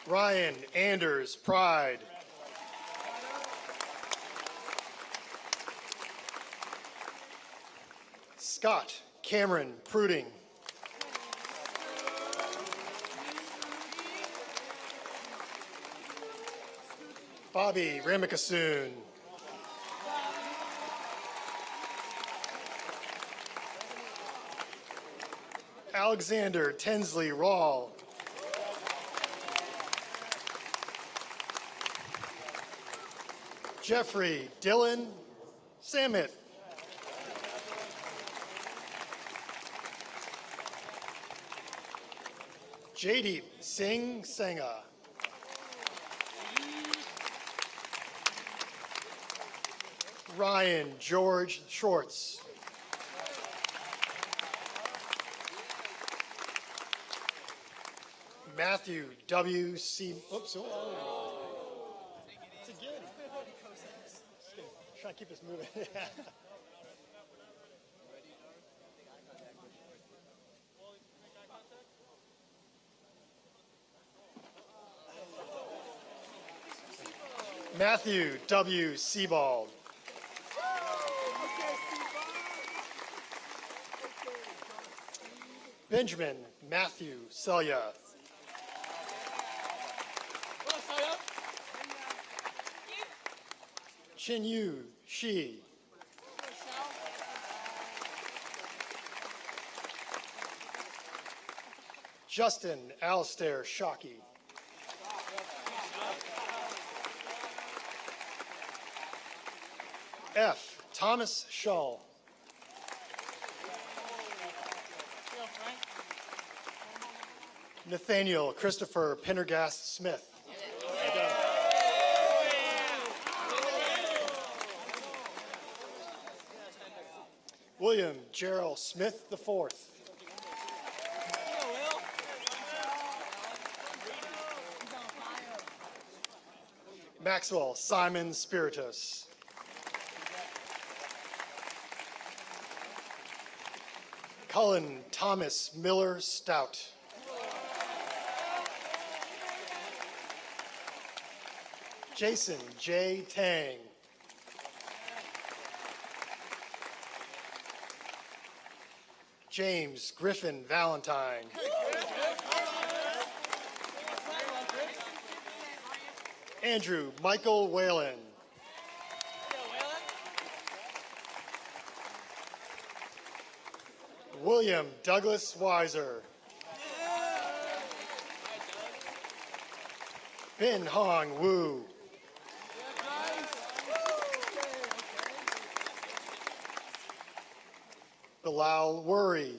Ryan Anders Pride. Scott Cameron Pruding. Bobby Ramakasoon. Alexander Tensley Rawl. Jeffrey Dylan Samit. Jaideep Singh Sangha. Ryan George Schwartz. Matthew W. C. Oops. It's again. Trying to keep this moving. Matthew W. Sebald. Benjamin Matthew Celia. Shinyu Shi. Justin Alistair Shockey. F. Thomas Shull. Nathaniel Christopher Pendergast Smith. William Gerald Smith IV. Maxwell Simon Spiritus. Cullen Thomas Miller Stout. Jason J. Tang. James Griffin Valentine. Andrew Michael Whalen. William Douglas Weiser. Bin Hong Wu. Bilal Worry.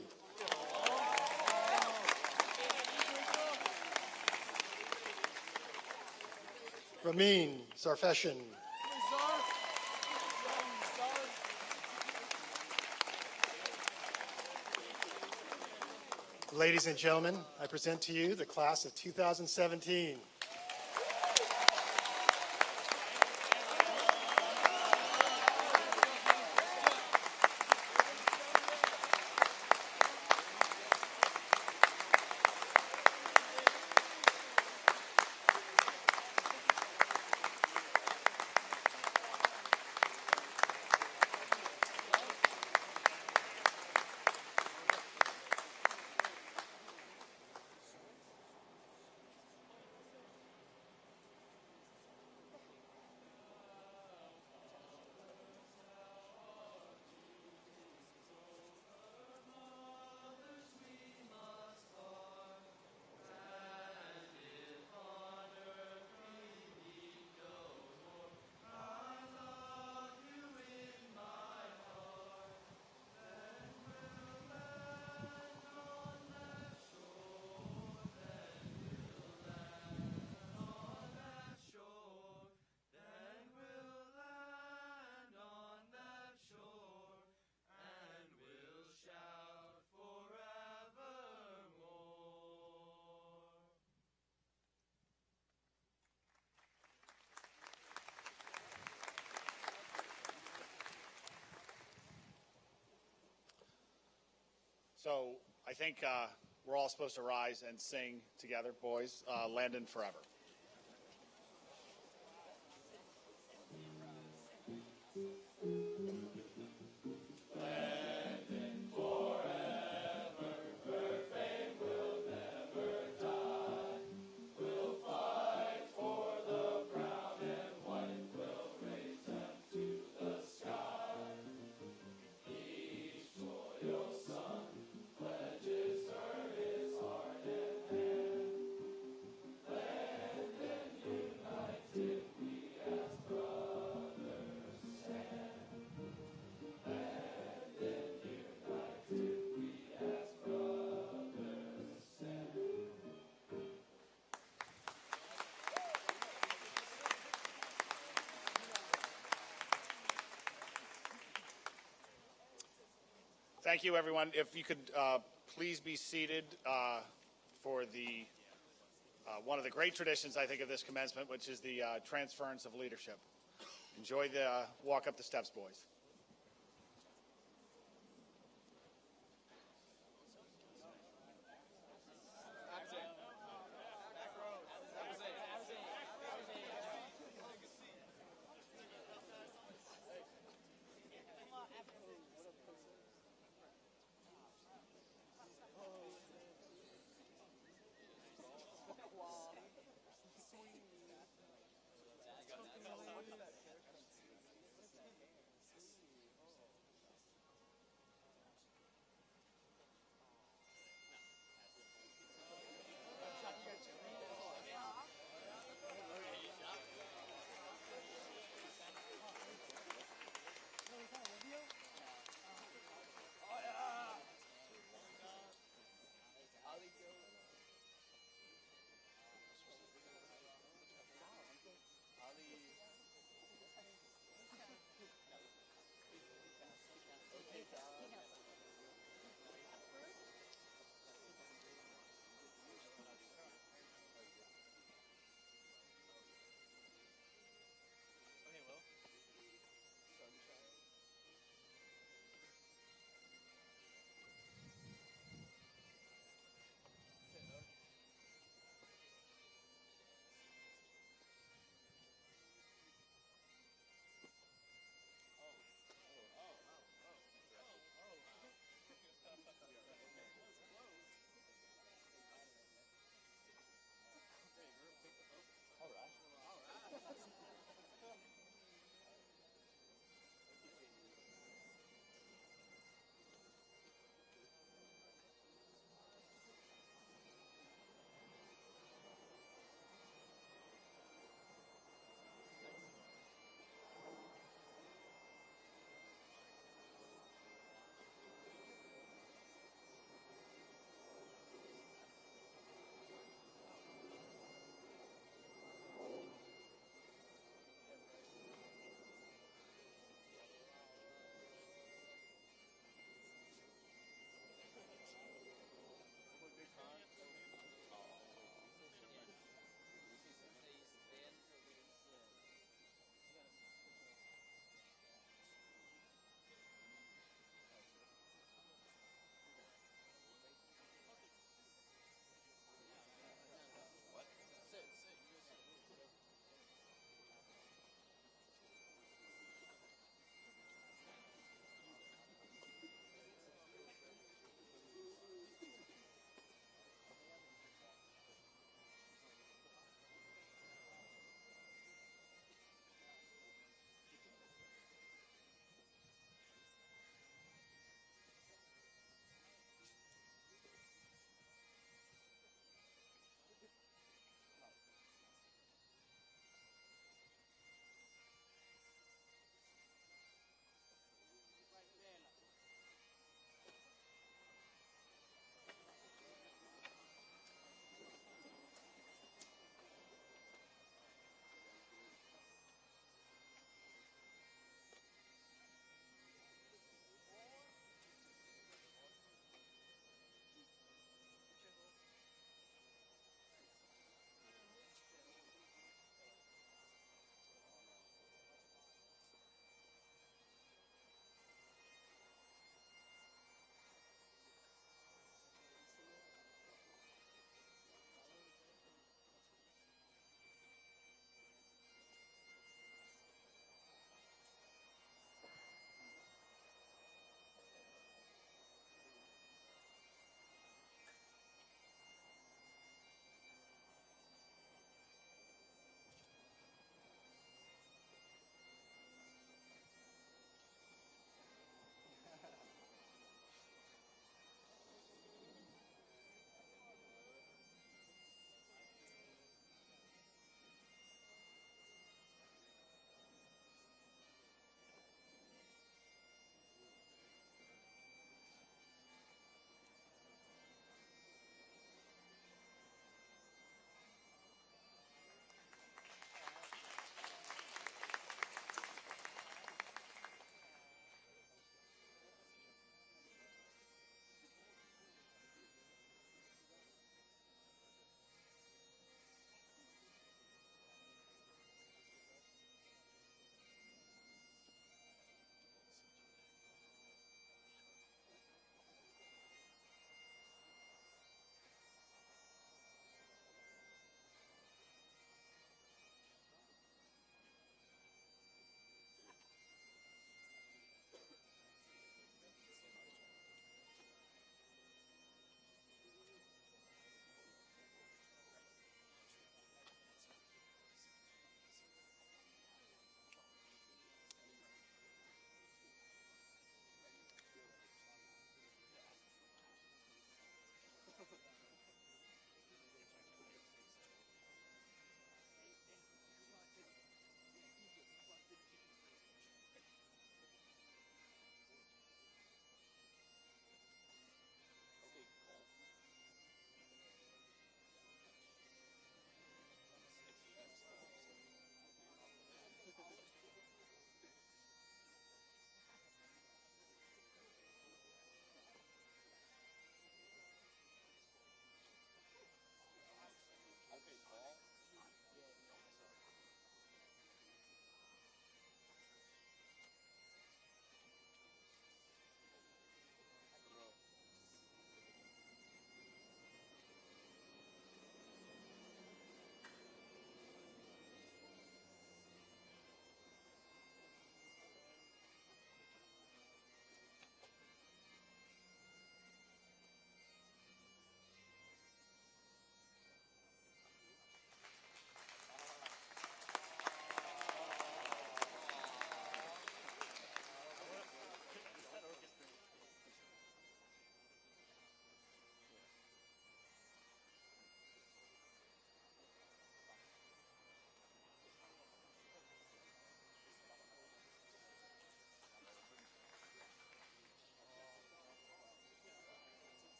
Ramin Zarfeshin. Ladies and gentlemen, I present to you the class of 2017. So I think we're all supposed to rise and sing together, boys, Landon Forever. Thank you, everyone. If you could please be seated for the one of the great traditions, I think, of this commencement, which is the transference of leadership. Enjoy the walk up the steps, boys.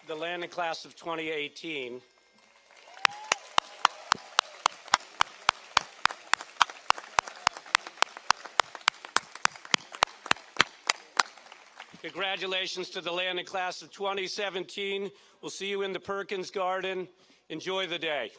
the Landon class of 2018. Congratulations to the Landon class of 2017. We'll see you in the Perkins Garden. Enjoy the day.